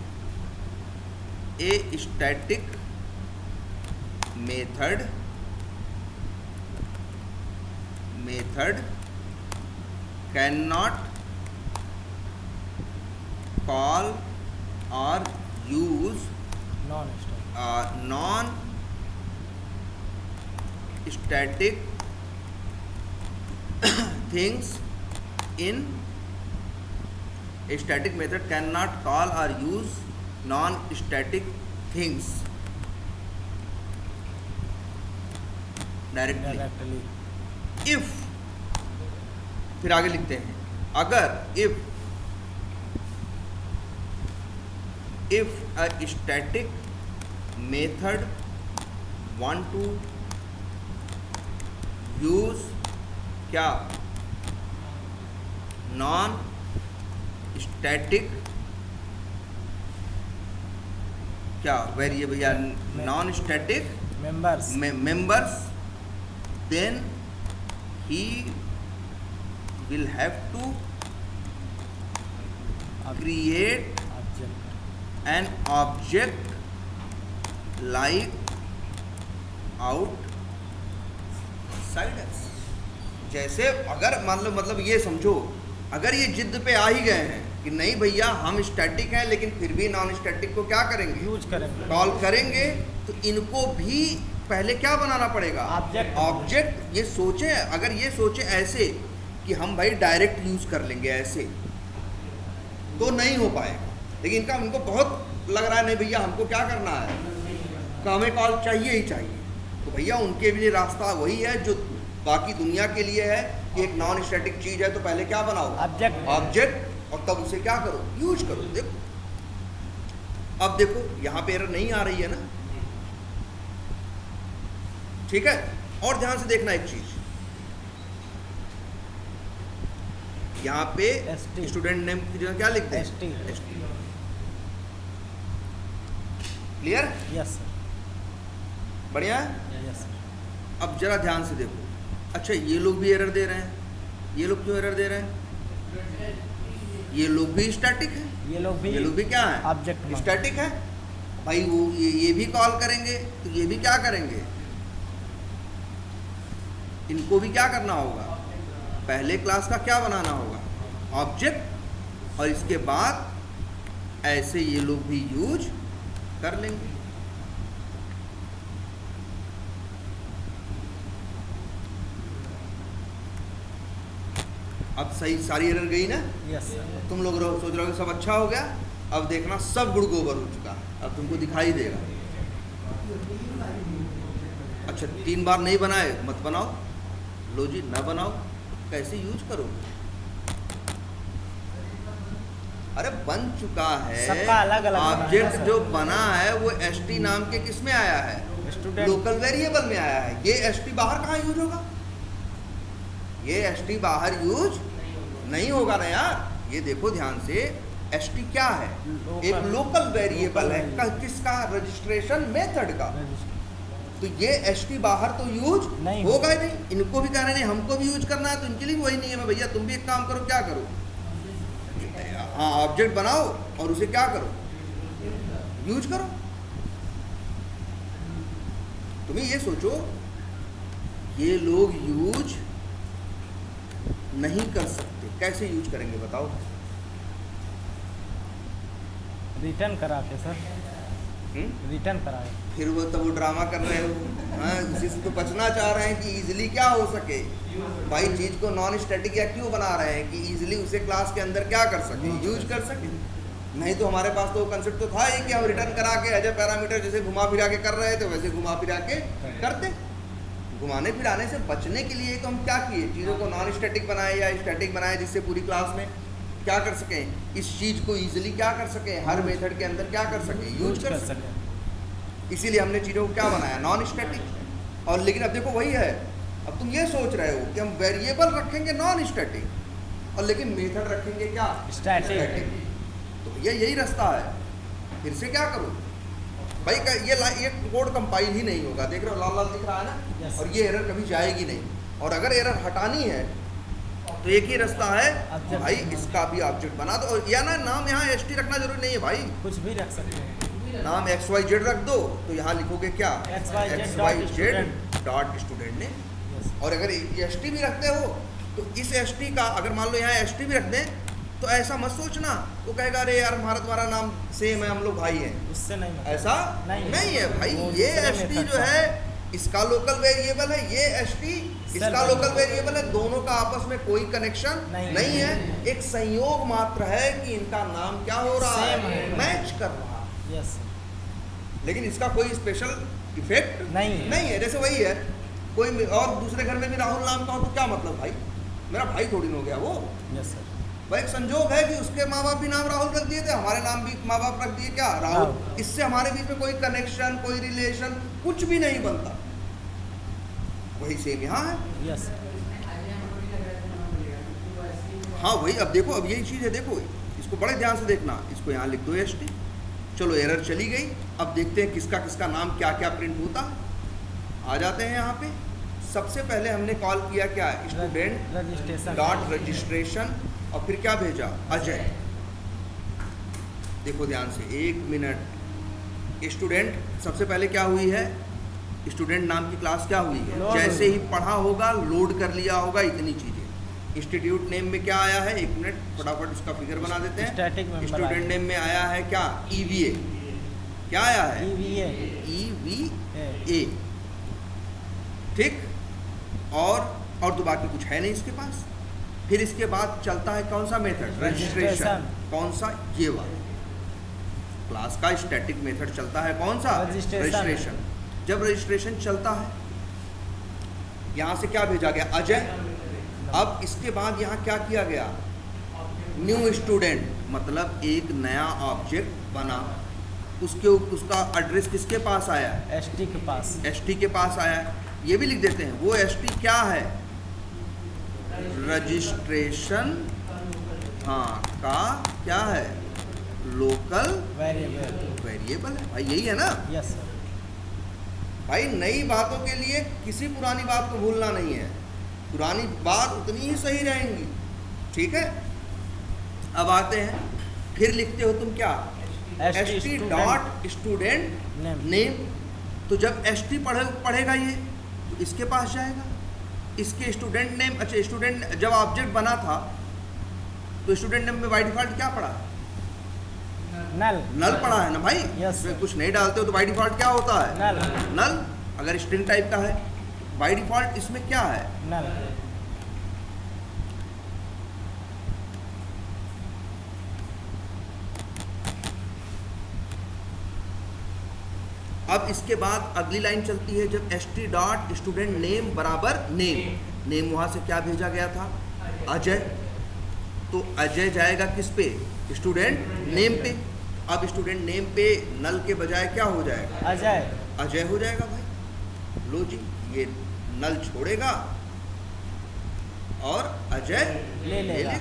a static method method cannot call or use non-static things in a static method cannot call or use non-static things directly. If, फिर आगे लिखते हैं, अगर if a static method want to use क्या नॉन स्टैटिक क्या variable या non static members then he will have to create an object like outsiders. जैसे अगर मतलब ये समझो, अगर ये जिद पे आ ही गए हैं कि नहीं भैया हम स्टैटिक हैं लेकिन फिर भी नॉन स्टैटिक को क्या करेंगे, यूज करेंगे, कॉल करेंगे, तो इनको भी पहले क्या बनाना पड़ेगा, ऑब्जेक्ट। ये सोचे, अगर ये सोचे ऐसे कि हम भाई डायरेक्ट यूज कर लेंगे ऐसे, तो नहीं हो पाएगा। लेकिन इनको बहुत लग रहा है नहीं भैया हमको क्या करना है, हमें कॉल चाहिए ही चाहिए। तो भैया उनके लिए रास्ता वही है जो बाकी दुनिया के लिए है कि एक नॉन स्टैटिक चीज है तो पहले क्या बनाओ, ऑब्जेक्ट, और तब उसे क्या करो, यूज करो। देखो अब देखो यहाँ पे एरर नहीं आ रही है ना, ठीक है। और ध्यान से देखना एक चीज, यहाँ पे स्टूडेंट नेम की जगह क्या लिखते हैं, क्लियर, यस सर, बढ़िया है। Yes sir. अब जरा ध्यान से देखो, अच्छा ये लोग भी एरर दे रहे हैं, ये लोग क्यों एरर दे रहे हैं, ये लोग भी स्टैटिक है, ये लोग भी क्या है, ऑब्जेक्ट स्टैटिक है भाई। वो ये भी कॉल करेंगे तो ये भी क्या करेंगे, इनको भी क्या करना होगा, पहले क्लास का क्या बनाना होगा, ऑब्जेक्ट, और इसके बाद ऐसे ये लोग भी यूज कर लेंगे। अब सही सारी एरर गई ना, यस सर। तुम लोग सोच रहे हो सब अच्छा हो गया, अब देखना सब गुड़ गोबर हो चुका है, अब तुमको दिखाई देगा। अच्छा 3 बार नहीं बनाए मत बनाओ, लो जी ना बनाओ, कैसे यूज करो, अरे बन चुका है, सबका अलग अलग ऑब्जेक्ट जो बना है वो st नाम के किस में आया है, लोकल वेरिएबल में आया है। ये st बाहर कहाँ यूज होगा, ये st बाहर यूज नहीं होगा ना यार। ये देखो ध्यान से, st क्या है, एक लोकल वेरिएबल है, किसका, रजिस्ट्रेशन मेथड का। तो ये st बाहर तो यूज नहीं होगा ही नहीं, इनको भी कहना नहीं, हमको भी यूज करना है, तो इनके लिए वही नहीं है। मैं भैया तुम भी एक काम करो, क्या करो, हाँ ऑब्जेक्ट बनाओ और उसे क्या करो, यूज करो। तुम्हें ये सोचो, ये लोग यूज नहीं कर सकते, कैसे यूज करेंगे बताओ, रिटर्न करा के सर, रिटर्न कराए, फिर वो तब वो ड्रामा कर रहे हो, हाँ उसी से तो बचना चाह रहे हैं कि इजीली क्या हो सके भाई, चीज को नॉन स्टैटिक या क्यों बना रहे हैं कि इजीली उसे क्लास के अंदर क्या कर सके, यूज कर सके। नहीं तो हमारे पास तो कंसेप्ट तो था ही कि हम रिटर्न करा के एज ए पैरामीटर जैसे घुमा फिरा के कर रहे थे वैसे घुमा फिरा के करते। घुमाने फिराने से बचने के लिए तो हम क्या किए, चीज़ों को नॉन स्टैटिक बनाए या स्टैटिक बनाए, जिससे पूरी क्लास में क्या कर सकें, इस चीज़ को ईजिली क्या कर सकें, हर मेथड के अंदर क्या कर सकें, यूज कर सकें। इसीलिए हमने चीज़ों को क्या बनाया, नॉन स्टैटिक। और लेकिन अब देखो वही है, अब तुम ये सोच रहे हो कि हम वेरिएबल रखेंगे नॉन स्टैटिक और लेकिन मेथड रखेंगे क्या, स्टैटिक। तो भैया यही रास्ता है, फिर से क्या करो भाई, ये कोड कंपाइल ही नहीं होगा, देख रहे हो लाल लाल दिख रहा है ना, और ये एरर कभी जाएगी नहीं। और अगर एरर हटानी है तो एक ही रास्ता है भाई, इसका भी ऑब्जेक्ट बना दो, या ना नाम यहाँ st रखना जरूरी नहीं है भाई, कुछ भी रख सकते हैं, नाम xyz रख दो, तो यहाँ लिखोगे क्या, xyz डॉट स्टूडेंट ने Yes. और अगर एस टी भी रखते हो तो इस एस टी का अगर मान लो यहाँ एस टी भी रख दें तो ऐसा मत सोचना वो कहेगा अरे यार हमारा तुम्हारा नाम सेम है, हम लोग भाई हैं। उससे नहीं मतलब। ऐसा नहीं है भाई। वो ये दूसरे एस टी method जो का है इसका लोकल वेरिएबल है, ये एस टी इसका Self लोकल वेरिएबल है, दोनों का आपस में कोई कनेक्शन नहीं है। एक संयोग मात्र है कि इनका नाम क्या हो रहा Same है, है। मैच कर रहा है, यस लेकिन इसका कोई स्पेशल इफेक्ट नहीं है। जैसे वही है कोई और दूसरे घर में भी राहुल नाम का हो तो क्या मतलब भाई, मेरा भाई थोड़ी न हो गया वो। Yes sir. भाई एक संजोग है कि उसके माँ बाप भी नाम राहुल रख दिए थे, हमारे नाम भी माँ बाप रख दिए क्या, राहुल। इससे हमारे बीच में कोई कनेक्शन कोई रिलेशन कुछ भी नहीं बनता। वही सेम यहाँ है। यस हाँ वही, अब देखो अब यही चीज़ है, देखो इसको बड़े ध्यान से देखना। इसको यहाँ लिख दो एस टी, चलो एरर चली गई। अब देखते हैं किसका किसका नाम क्या क्या प्रिंट होता है। आ जाते हैं यहाँ पे। सबसे पहले हमने कॉल किया क्या, स्टूडेंट रजिस्ट्रेशन डॉट रजिस्ट्रेशन, और फिर क्या भेजा, अजय। देखो ध्यान से, 1 मिनट। स्टूडेंट सबसे पहले क्या हुई है, स्टूडेंट नाम की क्लास क्या हुई है, लोड जैसे हुई। ही पढ़ा होगा लोड कर लिया होगा, इतनी चीज़ें। इंस्टीट्यूट नेम में क्या आया है, 1 मिनट फटाफट उसका फिगर बना देते हैं। स्टैटिक मेंबर स्टूडेंट नेम में आया है क्या, EVA। क्या आया है, EVA EVA। ठीक, और तो बाकी कुछ है नहीं इसके पास। फिर इसके बाद चलता है कौन सा मेथड, रजिस्ट्रेशन। कौन सा, ये वाला क्लास का स्टैटिक मेथड चलता है, कौन सा, रजिस्ट्रेशन। जब रजिस्ट्रेशन चलता है यहाँ से क्या भेजा गया, अजय। अब इसके बाद यहाँ क्या किया गया, न्यू स्टूडेंट, मतलब एक नया ऑब्जेक्ट बना। उसका एड्रेस किसके पास आया, ST के पास, ST के पास आया। ये भी लिख देते हैं, वो ST क्या है, रजिस्ट्रेशन, हाँ का क्या है, लोकल वेरिएबल है। भाई यही है ना। Yes sir. भाई नई बातों के लिए किसी पुरानी बात को भूलना नहीं है, पुरानी बात उतनी ही सही रहेंगी। ठीक है, अब आते हैं, फिर लिखते हो तुम क्या, ST डॉट स्टूडेंट नेम। तो जब ST पढ़ेगा ये तो इसके पास जाएगा, इसके स्टूडेंट नेम। अच्छा, स्टूडेंट जब ऑब्जेक्ट बना था तो स्टूडेंट नेम में बाय डिफॉल्ट क्या पड़ा, नल पड़ा है ना भाई। इसमें कुछ नहीं डालते हो तो बाय डिफॉल्ट क्या होता है, नल। अगर स्ट्रिंग टाइप का है बाय डिफॉल्ट इसमें क्या है, नल। अब इसके बाद अगली लाइन चलती है, जब ST डॉट स्टूडेंट नेम बराबर नेम वहाँ से क्या भेजा गया था, अजय। तो अजय जाएगा किस पे, स्टूडेंट नेम पे। अब स्टूडेंट नेम पे नल के बजाय क्या हो जाएगा, अजय हो जाएगा भाई। लो जी, ये नल छोड़ेगा और अजय ले लेगा।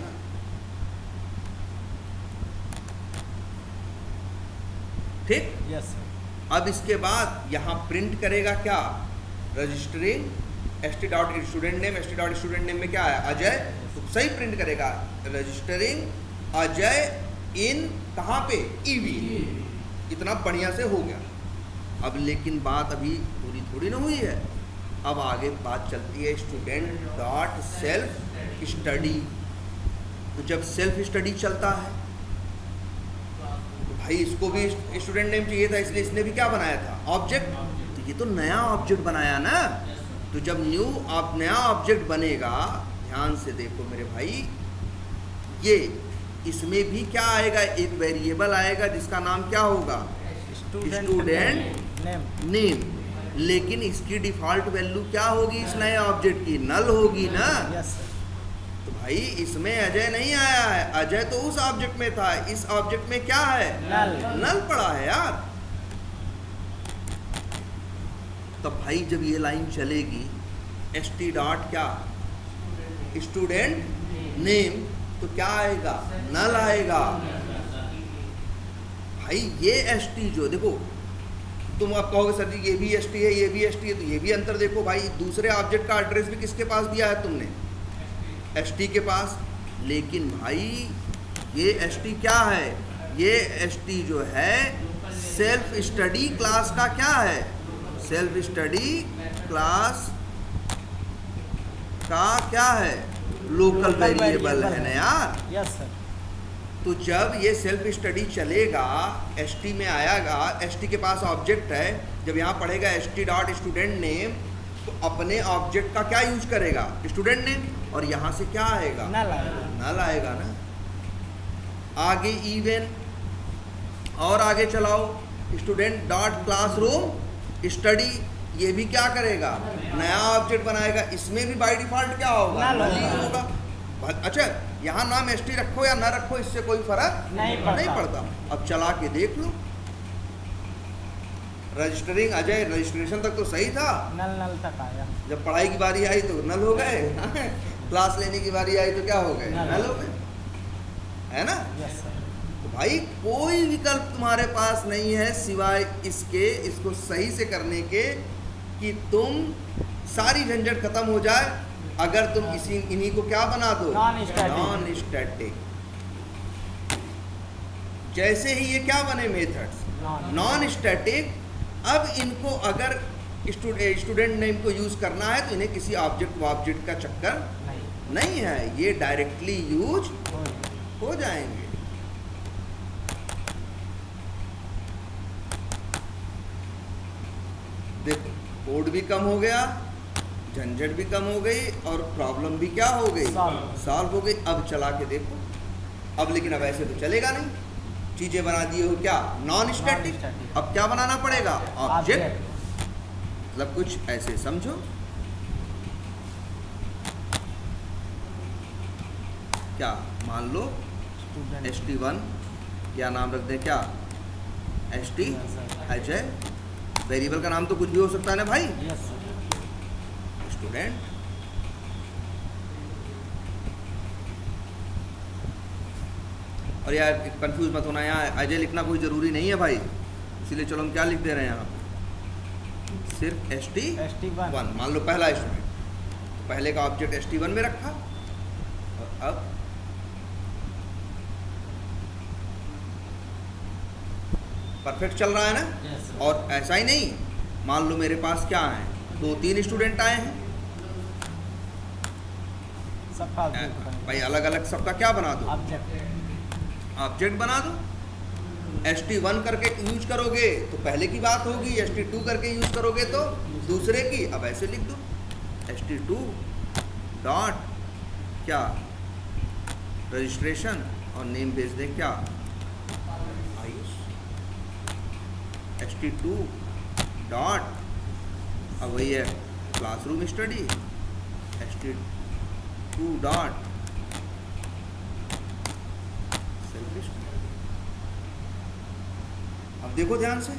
ठीक। यस। अब इसके बाद यहाँ प्रिंट करेगा क्या, registering ST dot student name. ST dot student name में क्या है, अजय। तो सही प्रिंट करेगा, रजिस्टरिंग अजय इन कहाँ पे, EV। इतना बढ़िया से हो गया। अब लेकिन बात अभी पूरी थोड़ी ना हुई है, अब आगे बात चलती है स्टूडेंट डॉट सेल्फ स्टडी। तो जब सेल्फ स्टडी चलता है भाई इसको भी स्टूडेंट नेम चाहिए था, इसलिए इसने भी क्या बनाया था, ऑब्जेक्ट। तो ये तो नया ऑब्जेक्ट बनाया ना। तो जब नया ऑब्जेक्ट बनेगा, ध्यान से देखो मेरे भाई, ये इसमें भी क्या आएगा, एक वेरिएबल आएगा जिसका नाम क्या होगा, स्टूडेंट नेम। लेकिन इसकी डिफॉल्ट वैल्यू क्या होगी, इस नए ऑब्जेक्ट की नल होगी ना। यस। तो भाई इसमें अजय नहीं आया है, अजय तो उस ऑब्जेक्ट में था, इस ऑब्जेक्ट में क्या है, नल पड़ा है यार। तो भाई जब ये लाइन चलेगी, ST डॉट क्या, स्टूडेंट नेम, तो क्या आएगा, नल आएगा। भाई ये ST जो देखो, तुम अब कहोगे सर जी ये भी ST है, ये भी ST है, तो ये भी अंतर देखो भाई। दूसरे ऑब्जेक्ट का एड्रेस भी किसके पास दिया है तुमने, ST के पास। लेकिन भाई ये ST क्या है, ये ST जो है सेल्फ स्टडी क्लास का क्या है, सेल्फ स्टडी क्लास का क्या है, लोकल Local वेरिएबल variable है ना है। यार। Yes sir. तो जब ये सेल्फ स्टडी चलेगा, एसटी में आएगा, एसटी के पास ऑब्जेक्ट है, जब यहाँ पढ़ेगा st डॉट स्टूडेंट नेम, तो अपने ऑब्जेक्ट का क्या यूज करेगा, स्टूडेंट नेम, और यहाँ से क्या आएगा, नल आएगा। नल आएगा ना। आगे इवन और आगे चलाओ, स्टूडेंट डॉट क्लासरूम स्टडी, ये भी क्या करेगा, नया ऑब्जेक्ट बनाएगा, इसमें भी बाय डिफॉल्ट क्या होगा, नल नल ही होगा। होगा। अच्छा, यहाँ नाम एसटी रखो या ना रखो, इससे कोई फर्क नहीं पड़ता। अब चला के देख लो, रजिस्टरिंग अजय, रजिस्ट्रेशन तक तो सही था, नल तक आया। जब पढ़ाई की बारी आई तो नल हो गए क्लास लेने की बारी आई तो क्या हो गए, नल हो गए, है ना। Yes sir. तो भाई कोई विकल्प तुम्हारे पास नहीं है सिवाय इसके, इसको सही से करने के, कि तुम सारी झंझट खत्म हो जाए अगर तुम इन्हीं को क्या बना दो, नॉन स्टैटिक। जैसे ही ये क्या बने मेथड्स, नॉन स्टैटिक। अब इनको अगर स्टूडेंट नेम को यूज करना है तो इन्हें किसी ऑब्जेक्ट का चक्कर नहीं है, ये डायरेक्टली यूज हो जाएंगे। देखो कोड भी कम हो गया, झंझट भी कम हो गई, और प्रॉब्लम भी क्या हो गई, सॉल्व हो गई। अब चला के देखो, अब लेकिन अब ऐसे तो चलेगा नहीं, चीजें बना दिए हो क्या, नॉन स्टैटिक। अब क्या बनाना पड़ेगा, ऑब्जेक्ट। मतलब कुछ ऐसे समझो, क्या मान लो st1, क्या नाम रख दें, क्या st अजय, वेरिएबल का नाम तो कुछ भी हो सकता है ना भाई, यस सर। स्टूडेंट। और यार कंफ्यूज मत होना, यहाँ अजय लिखना कोई ज़रूरी नहीं है भाई, इसीलिए चलो हम क्या लिख दे रहे हैं यहाँ, सिर्फ st1। मान लो पहला स्टूडेंट, तो पहले का ऑब्जेक्ट st1 में रखा, और अब परफेक्ट चल रहा है ना। Yes, sir। और ऐसा ही नहीं, मान लो मेरे पास क्या है, 2-3 स्टूडेंट आए हैं, सबका भाई अलग अलग सबका क्या बना दो, ऑब्जेक्ट। ऑब्जेक्ट बना दो। st1 करके यूज करोगे तो पहले की बात होगी, st2 करके यूज करोगे तो दूसरे की। अब ऐसे लिख दो, st2 डॉट क्या, रजिस्ट्रेशन, और नेम भेज दें क्या, आयुष। st2 डॉट, अब वही है classroom study, st2 dot self study. अब देखो ध्यान से,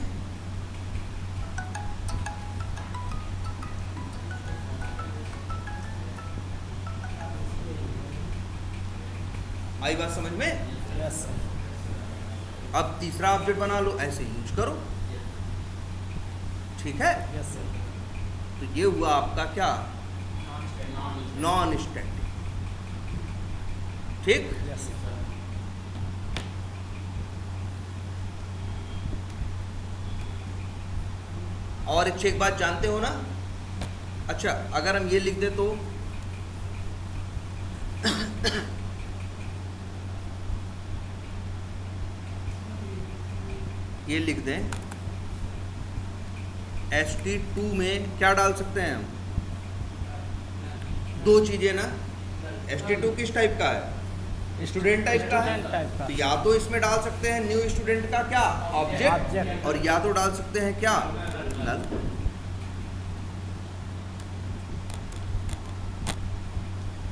आई बात समझ में। Yes sir. अब तीसरा ऑब्जेक्ट बना लो, ऐसे यूज करो, ठीक है। Yes sir. तो ये हुआ आपका क्या, नॉन स्टैटिक, ठीक। Yes sir. और एक बात जानते हो ना, अच्छा अगर हम ये लिख दे तो ये लिख दें, st2 में क्या डाल सकते हैं हम, दो चीजें ना। st2 किस टाइप का है, स्टूडेंट टाइप का है, Student type का। तो या तो इसमें डाल सकते हैं न्यू स्टूडेंट का क्या, ऑब्जेक्ट, Object। और या तो डाल सकते हैं क्या, नल।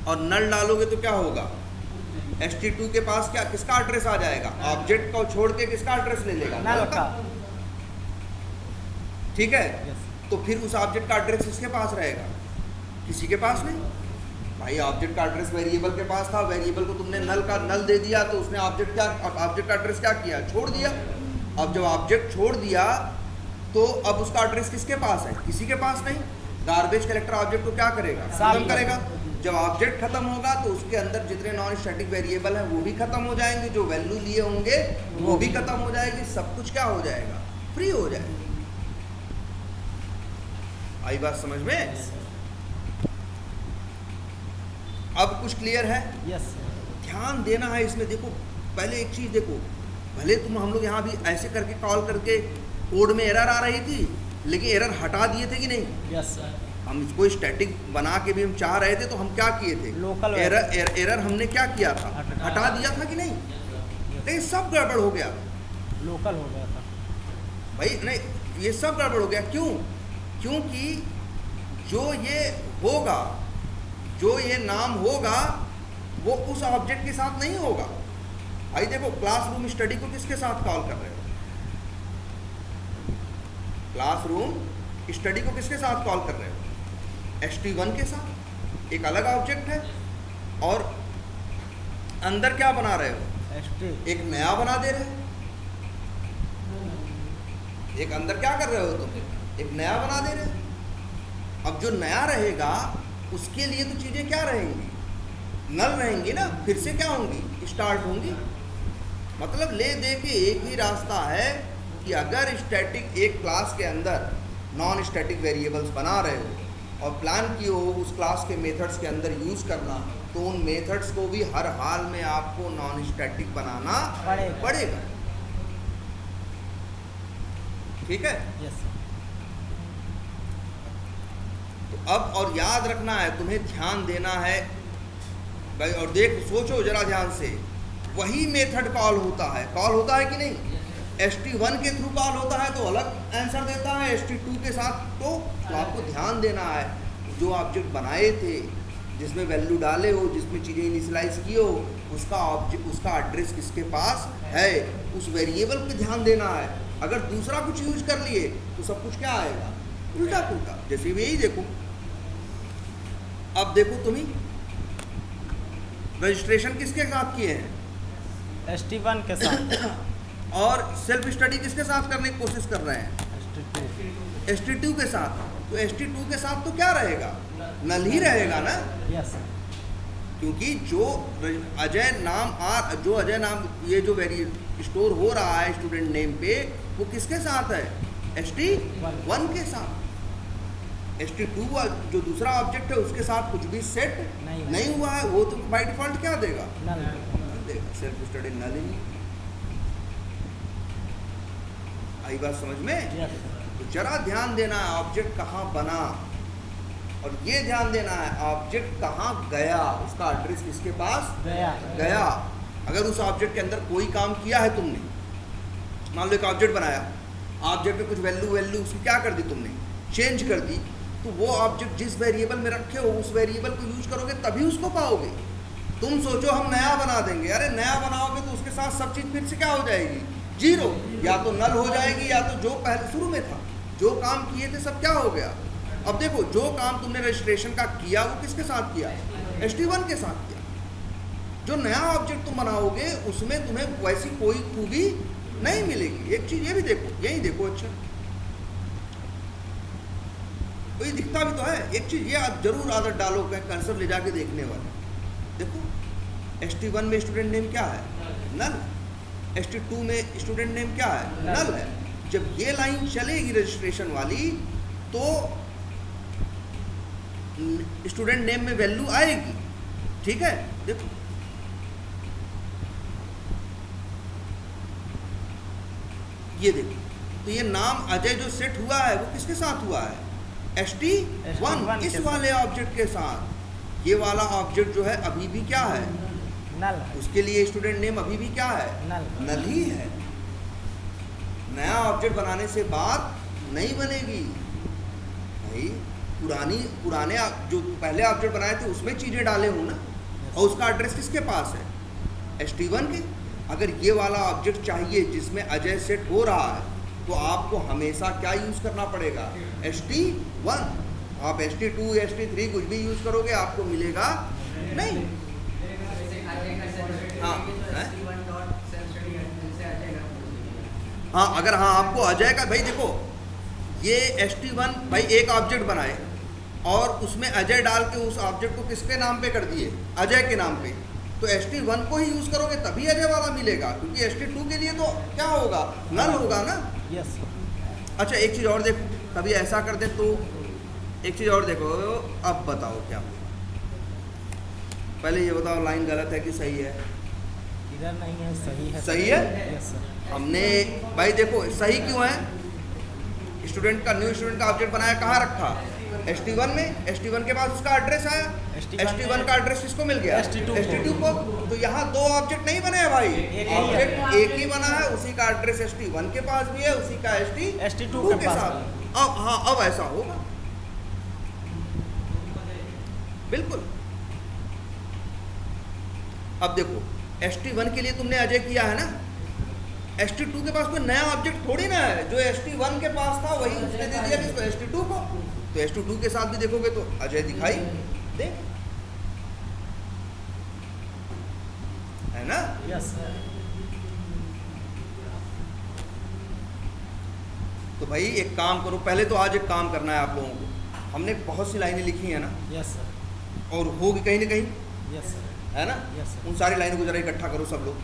और नल डालोगे तो क्या होगा, st2 के पास क्या, किसका एड्रेस आ जाएगा, ऑब्जेक्ट को छोड़ के किसका एड्रेस ले लेगा, नल का। ठीक है। यस। तो फिर उस ऑब्जेक्ट का एड्रेस किसके पास रहेगा, किसी के पास नहीं भाई। ऑब्जेक्ट का एड्रेस वेरिएबल के पास था, वेरिएबल को तुमने नल दे दिया, तो उसने ऑब्जेक्ट का एड्रेस क्या किया, छोड़ दिया। अब जब ऑब्जेक्ट छोड़ दिया तो अब उसका एड्रेस किसके पास है, किसी के पास नहीं। गार्बेज कलेक्टर ऑब्जेक्ट को क्या करेगा, खत्म करेगा। जब ऑब्जेक्ट खत्म होगा तो उसके अंदर जितने नॉन स्टैटिक वेरिएबल हैं वो भी खत्म हो जाएंगे, जो वैल्यू लिए होंगे वो भी खत्म हो जाएगी, सब कुछ क्या हो जाएगा, फ्री हो जाएगा। आई बात समझ में। अब कुछ क्लियर है? यस ध्यान देना है इसमें। देखो पहले एक चीज़ देखो, भले हम लोग यहाँ भी ऐसे करके कॉल करके कोड में एरर आ रही थी, लेकिन एरर हटा दिए थे कि नहीं? Yes sir. हम इसको स्टैटिक बना के भी हम चाह रहे थे, तो हम क्या किए थे? लोकल एरर हमने क्या किया था? हटा दिया था कि नहीं? लेकिन सब गड़बड़ हो गया, लोकल हो गया था भाई नहीं, ये सब गड़बड़ हो गया। क्यों? क्योंकि जो ये होगा, जो ये नाम होगा, वो उस ऑब्जेक्ट के साथ नहीं होगा। भाई देखो, क्लासरूम स्टडी को किसके साथ कॉल कर रहे हो? क्लासरूम स्टडी को किसके साथ कॉल कर रहे हो? st1 के साथ, एक अलग ऑब्जेक्ट है। और अंदर क्या बना रहे हो? एक नया बना दे रहे हो। एक अंदर क्या कर रहे हो तुम? एक नया बना दे रहे हो। अब जो नया रहेगा उसके लिए तो चीज़ें क्या रहेंगी? नल रहेंगी ना, फिर से क्या होंगी? स्टार्ट होंगी। मतलब ले दे के एक ही रास्ता है कि अगर स्टैटिक एक क्लास के अंदर नॉन स्टैटिक वेरिएबल्स बना रहे हो और प्लान किए हो उस क्लास के मेथड्स के अंदर यूज़ करना, तो उन मेथड्स को भी हर हाल में आपको नॉन स्टैटिक बनाना पड़ेगा। ठीक है? यस तो अब और याद रखना है, तुम्हें ध्यान देना है भाई। और देख, सोचो जरा ध्यान से, वही मेथड कॉल होता है कि नहीं? st1 के थ्रू कॉल होता है तो अलग आंसर देता है, st2 के साथ तो आपको ध्यान देना है, जो ऑब्जेक्ट बनाए थे, जिसमें वैल्यू डाले हो, जिसमें चीज़ें इनिशियलाइज किए हो, उसका ऑब्जेक्ट, उसका एड्रेस किसके पास है, उस वेरिएबल पे ध्यान देना है। अगर दूसरा कुछ यूज कर लिए तो सब कुछ क्या आएगा? उल्टा पुल्टा। जैसे यही देखो, अब देखो तुम ही रजिस्ट्रेशन किसके साथ किए हैं? st1 के साथ और सेल्फ स्टडी किसके साथ करने की कोशिश कर रहे हैं? st2 के साथ। तो st2 के साथ तो क्या रहेगा? नल ही रहेगा ना। यस क्योंकि जो अजय नाम ये जो स्टोर हो रहा है स्टूडेंट नेम पे, वो किसके साथ है? st1 के साथ। st2 जो दूसरा ऑब्जेक्ट है उसके साथ कुछ भी सेट नहीं हुआ है, वो तो बाय डिफॉल्ट क्या देगा? नल देगा। सेल्फ स्टडी नल ही नहीं। आई बात समझ में? यस तो जरा ध्यान देना है ऑब्जेक्ट कहाँ बना, और ये ध्यान देना है ऑब्जेक्ट कहाँ गया, उसका एड्रेस किसके पास गया। अगर उस ऑब्जेक्ट के अंदर कोई काम किया है तुमने, मान लो एक ऑब्जेक्ट बनाया, ऑब्जेक्ट में कुछ वैल्यू उसकी क्या कर दी तुमने? चेंज कर दी, तो वो ऑब्जेक्ट जिस वेरिएबल में रखे हो उस वेरिएबल को यूज करोगे तभी उसको पाओगे। तुम सोचो हम नया बना देंगे, अरे नया बनाओगे तो उसके साथ सब चीज़ फिर से क्या हो जाएगी? जीरो। या तो नल हो जाएगी, या तो जो पहले शुरू में था, जो काम किए थे सब क्या हो गया? अब देखो, जो काम तुमने रजिस्ट्रेशन का किया वो किसके साथ किया? st1 के साथ किया। जो नया ऑब्जेक्ट तुम बनाओगे उसमें तुम्हें वैसी कोई खूबी नहीं मिलेगी। एक चीज़ ये भी देखो, यही देखो, अच्छा तो ये दिखता भी तो है। एक चीज़ ये आप जरूर आदत डालो, कर्सर ले जाके देखने वाले। देखो st1 में स्टूडेंट नेम क्या है? नल। st2 में स्टूडेंट नेम क्या है? नल है। जब ये लाइन चलेगी रजिस्ट्रेशन वाली तो स्टूडेंट नेम में वैल्यू आएगी। ठीक है? देखो ये देखो, तो ये नाम अजय जो सेट हुआ है वो किसके साथ हुआ है? st1 इस वाले ऑब्जेक्ट के साथ। ये वाला ऑब्जेक्ट जो है अभी भी क्या है? नल। उसके लिए स्टूडेंट नेम अभी भी क्या है? नल ही है। नया ऑब्जेक्ट बनाने से बात नहीं बनेगी भाई। पुराने जो पहले ऑब्जेक्ट बनाए थे उसमें चीज़ें डाले हो ना, और उसका एड्रेस किसके पास है? st1 के। अगर ये वाला ऑब्जेक्ट चाहिए जिसमें अजय सेट हो रहा है तो आपको हमेशा क्या यूज़ करना पड़ेगा? st1। आप st2 st3 कुछ भी यूज़ करोगे आपको मिलेगा नहीं। हाँ अगर आपको अजय का, भाई देखो ये st1 भाई एक ऑब्जेक्ट बनाए और उसमें अजय डाल के उस ऑब्जेक्ट को किसके नाम पे कर दिए? अजय के नाम पे। तो st1 को ही यूज़ करोगे तभी अजय वाला मिलेगा, क्योंकि st2 के लिए तो क्या होगा? नल होगा ना। यस। अच्छा एक चीज़ और देखो, कभी ऐसा कर दे तो एक चीज़ और देखो, अब बताओ क्या होगा। पहले ये बताओ लाइन गलत है कि सही है? इधर नहीं है, सही है। सही है? Yes sir. हमने भाई देखो सही क्यों है, स्टूडेंट का न्यू स्टूडेंट का ऑब्जेक्ट बनाया, कहाँ रखा? ST1 में। ST1 के पास उसका एड्रेस आया, ST1 का एड्रेस किसको मिल गया? ST2 को। तो यहाँ दो ऑब्जेक्ट नहीं बने हैं भाई, ऑब्जेक्ट एक ही बना है, उसी का एड्रेस ST1 के पास भी है, उसी का ST2 के साथ। अब हाँ, अब ऐसा होगा बिल्कुल। अब देखो ST1 के लिए तुमने अजय किया है ना, ST2 के पास कोई नया ऑब्जेक्ट थोड़ी ना है, जो ST1 के पास था वही उसने दे दिया किसको? ST2 को। तो ST2 के साथ भी देखोगे तो अजय दिखाई दे, है ना? Yes sir. तो भाई एक काम करो, पहले तो आज एक काम करना है आप लोगों को। हमने बहुत सी लाइनें लिखी हैं ना, यस सर। और होगी कहीं ना कहीं, यस सर। है ना? Yes sir. उन सारी लाइनों को जरा इकट्ठा करो सब लोग,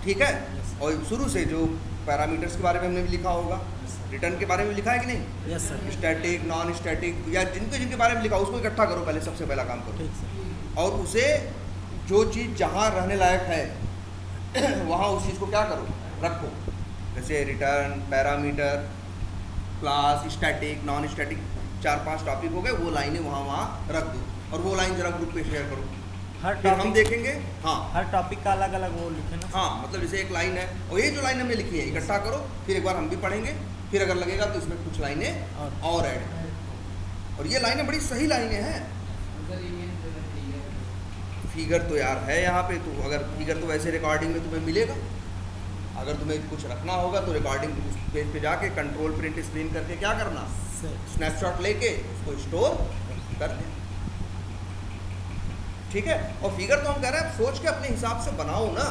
ठीक है? Yes, sir. और शुरू से जो पैरामीटर्स के बारे में हमने भी लिखा होगा, रिटर्न के बारे में लिखा है कि नहीं? Yes sir. Static, non static, या जिनके बारे में लिखा उसको इकट्ठा करो पहले, सबसे पहला काम करो। ठीक सर। और उसे जो चीज़ जहाँ रहने लायक है वहाँ उस चीज़ को क्या करो, रखो। जैसे return, parameter, class, static, non static, 4-5 topic हो गए, वो लाइनें वहाँ रख दो, और वो लाइन जरा ग्रुप पे शेयर करो। हर फिर हम टॉपिक, देखेंगे, हाँ हर टॉपिक का अलग अलग वो लिखे ना। हाँ, मतलब जैसे एक लाइन है, और ये जो लाइन हमने लिखी है इकट्ठा करो, फिर एक बार हम भी पढ़ेंगे, फिर अगर लगेगा तो इसमें कुछ लाइनें और ऐड करो। और ये लाइनें बड़ी सही लाइनें हैं। फिगर तो यार है यहाँ पे, तो अगर फिगर तो वैसे रिकॉर्डिंग में तुम्हें मिलेगा, अगर तुम्हें कुछ रखना होगा तो रिकॉर्डिंग पेज पे जाके कंट्रोल प्रिंट स्क्रीन करके क्या करना, स्नैपशॉट लेके उसको स्टोर कर दे, ठीक है? और फिगर तो हम कह रहे हैं सोच के अपने हिसाब से बनाओ ना,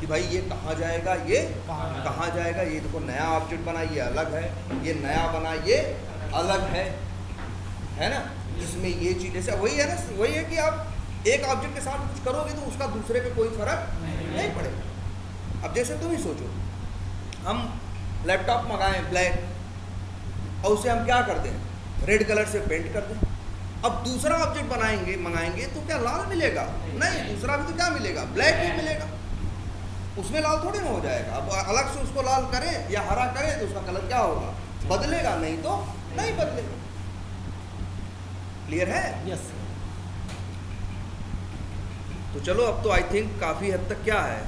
कि भाई ये कहाँ जाएगा, ये कहाँ जाएगा। ये देखो नया ऑब्जेक्ट बना, ये अलग है, ये नया बना, ये अलग है ना? इसमें ये चीज़ जैसे वही है ना, वही है कि आप एक ऑब्जेक्ट के साथ कुछ करोगे तो उसका दूसरे पे कोई फर्क नहीं पड़ेगा। अब जैसे तुम ही सोचो, हम लैपटॉप मंगाएं ब्लैक, और उसे हम क्या कर दें, रेड कलर से पेंट कर दें। अब दूसरा ऑब्जेक्ट मंगाएंगे तो क्या लाल मिलेगा? नहीं, दूसरा भी तो क्या मिलेगा, ब्लैक ही मिलेगा, उसमें लाल थोड़ी ना हो जाएगा। अब अलग से उसको लाल करें या हरा करें तो उसका कलर क्या होगा, बदलेगा, नहीं तो नहीं बदलेगा। क्लियर है? यस। तो चलो अब तो आई थिंक काफ़ी हद तक क्या है,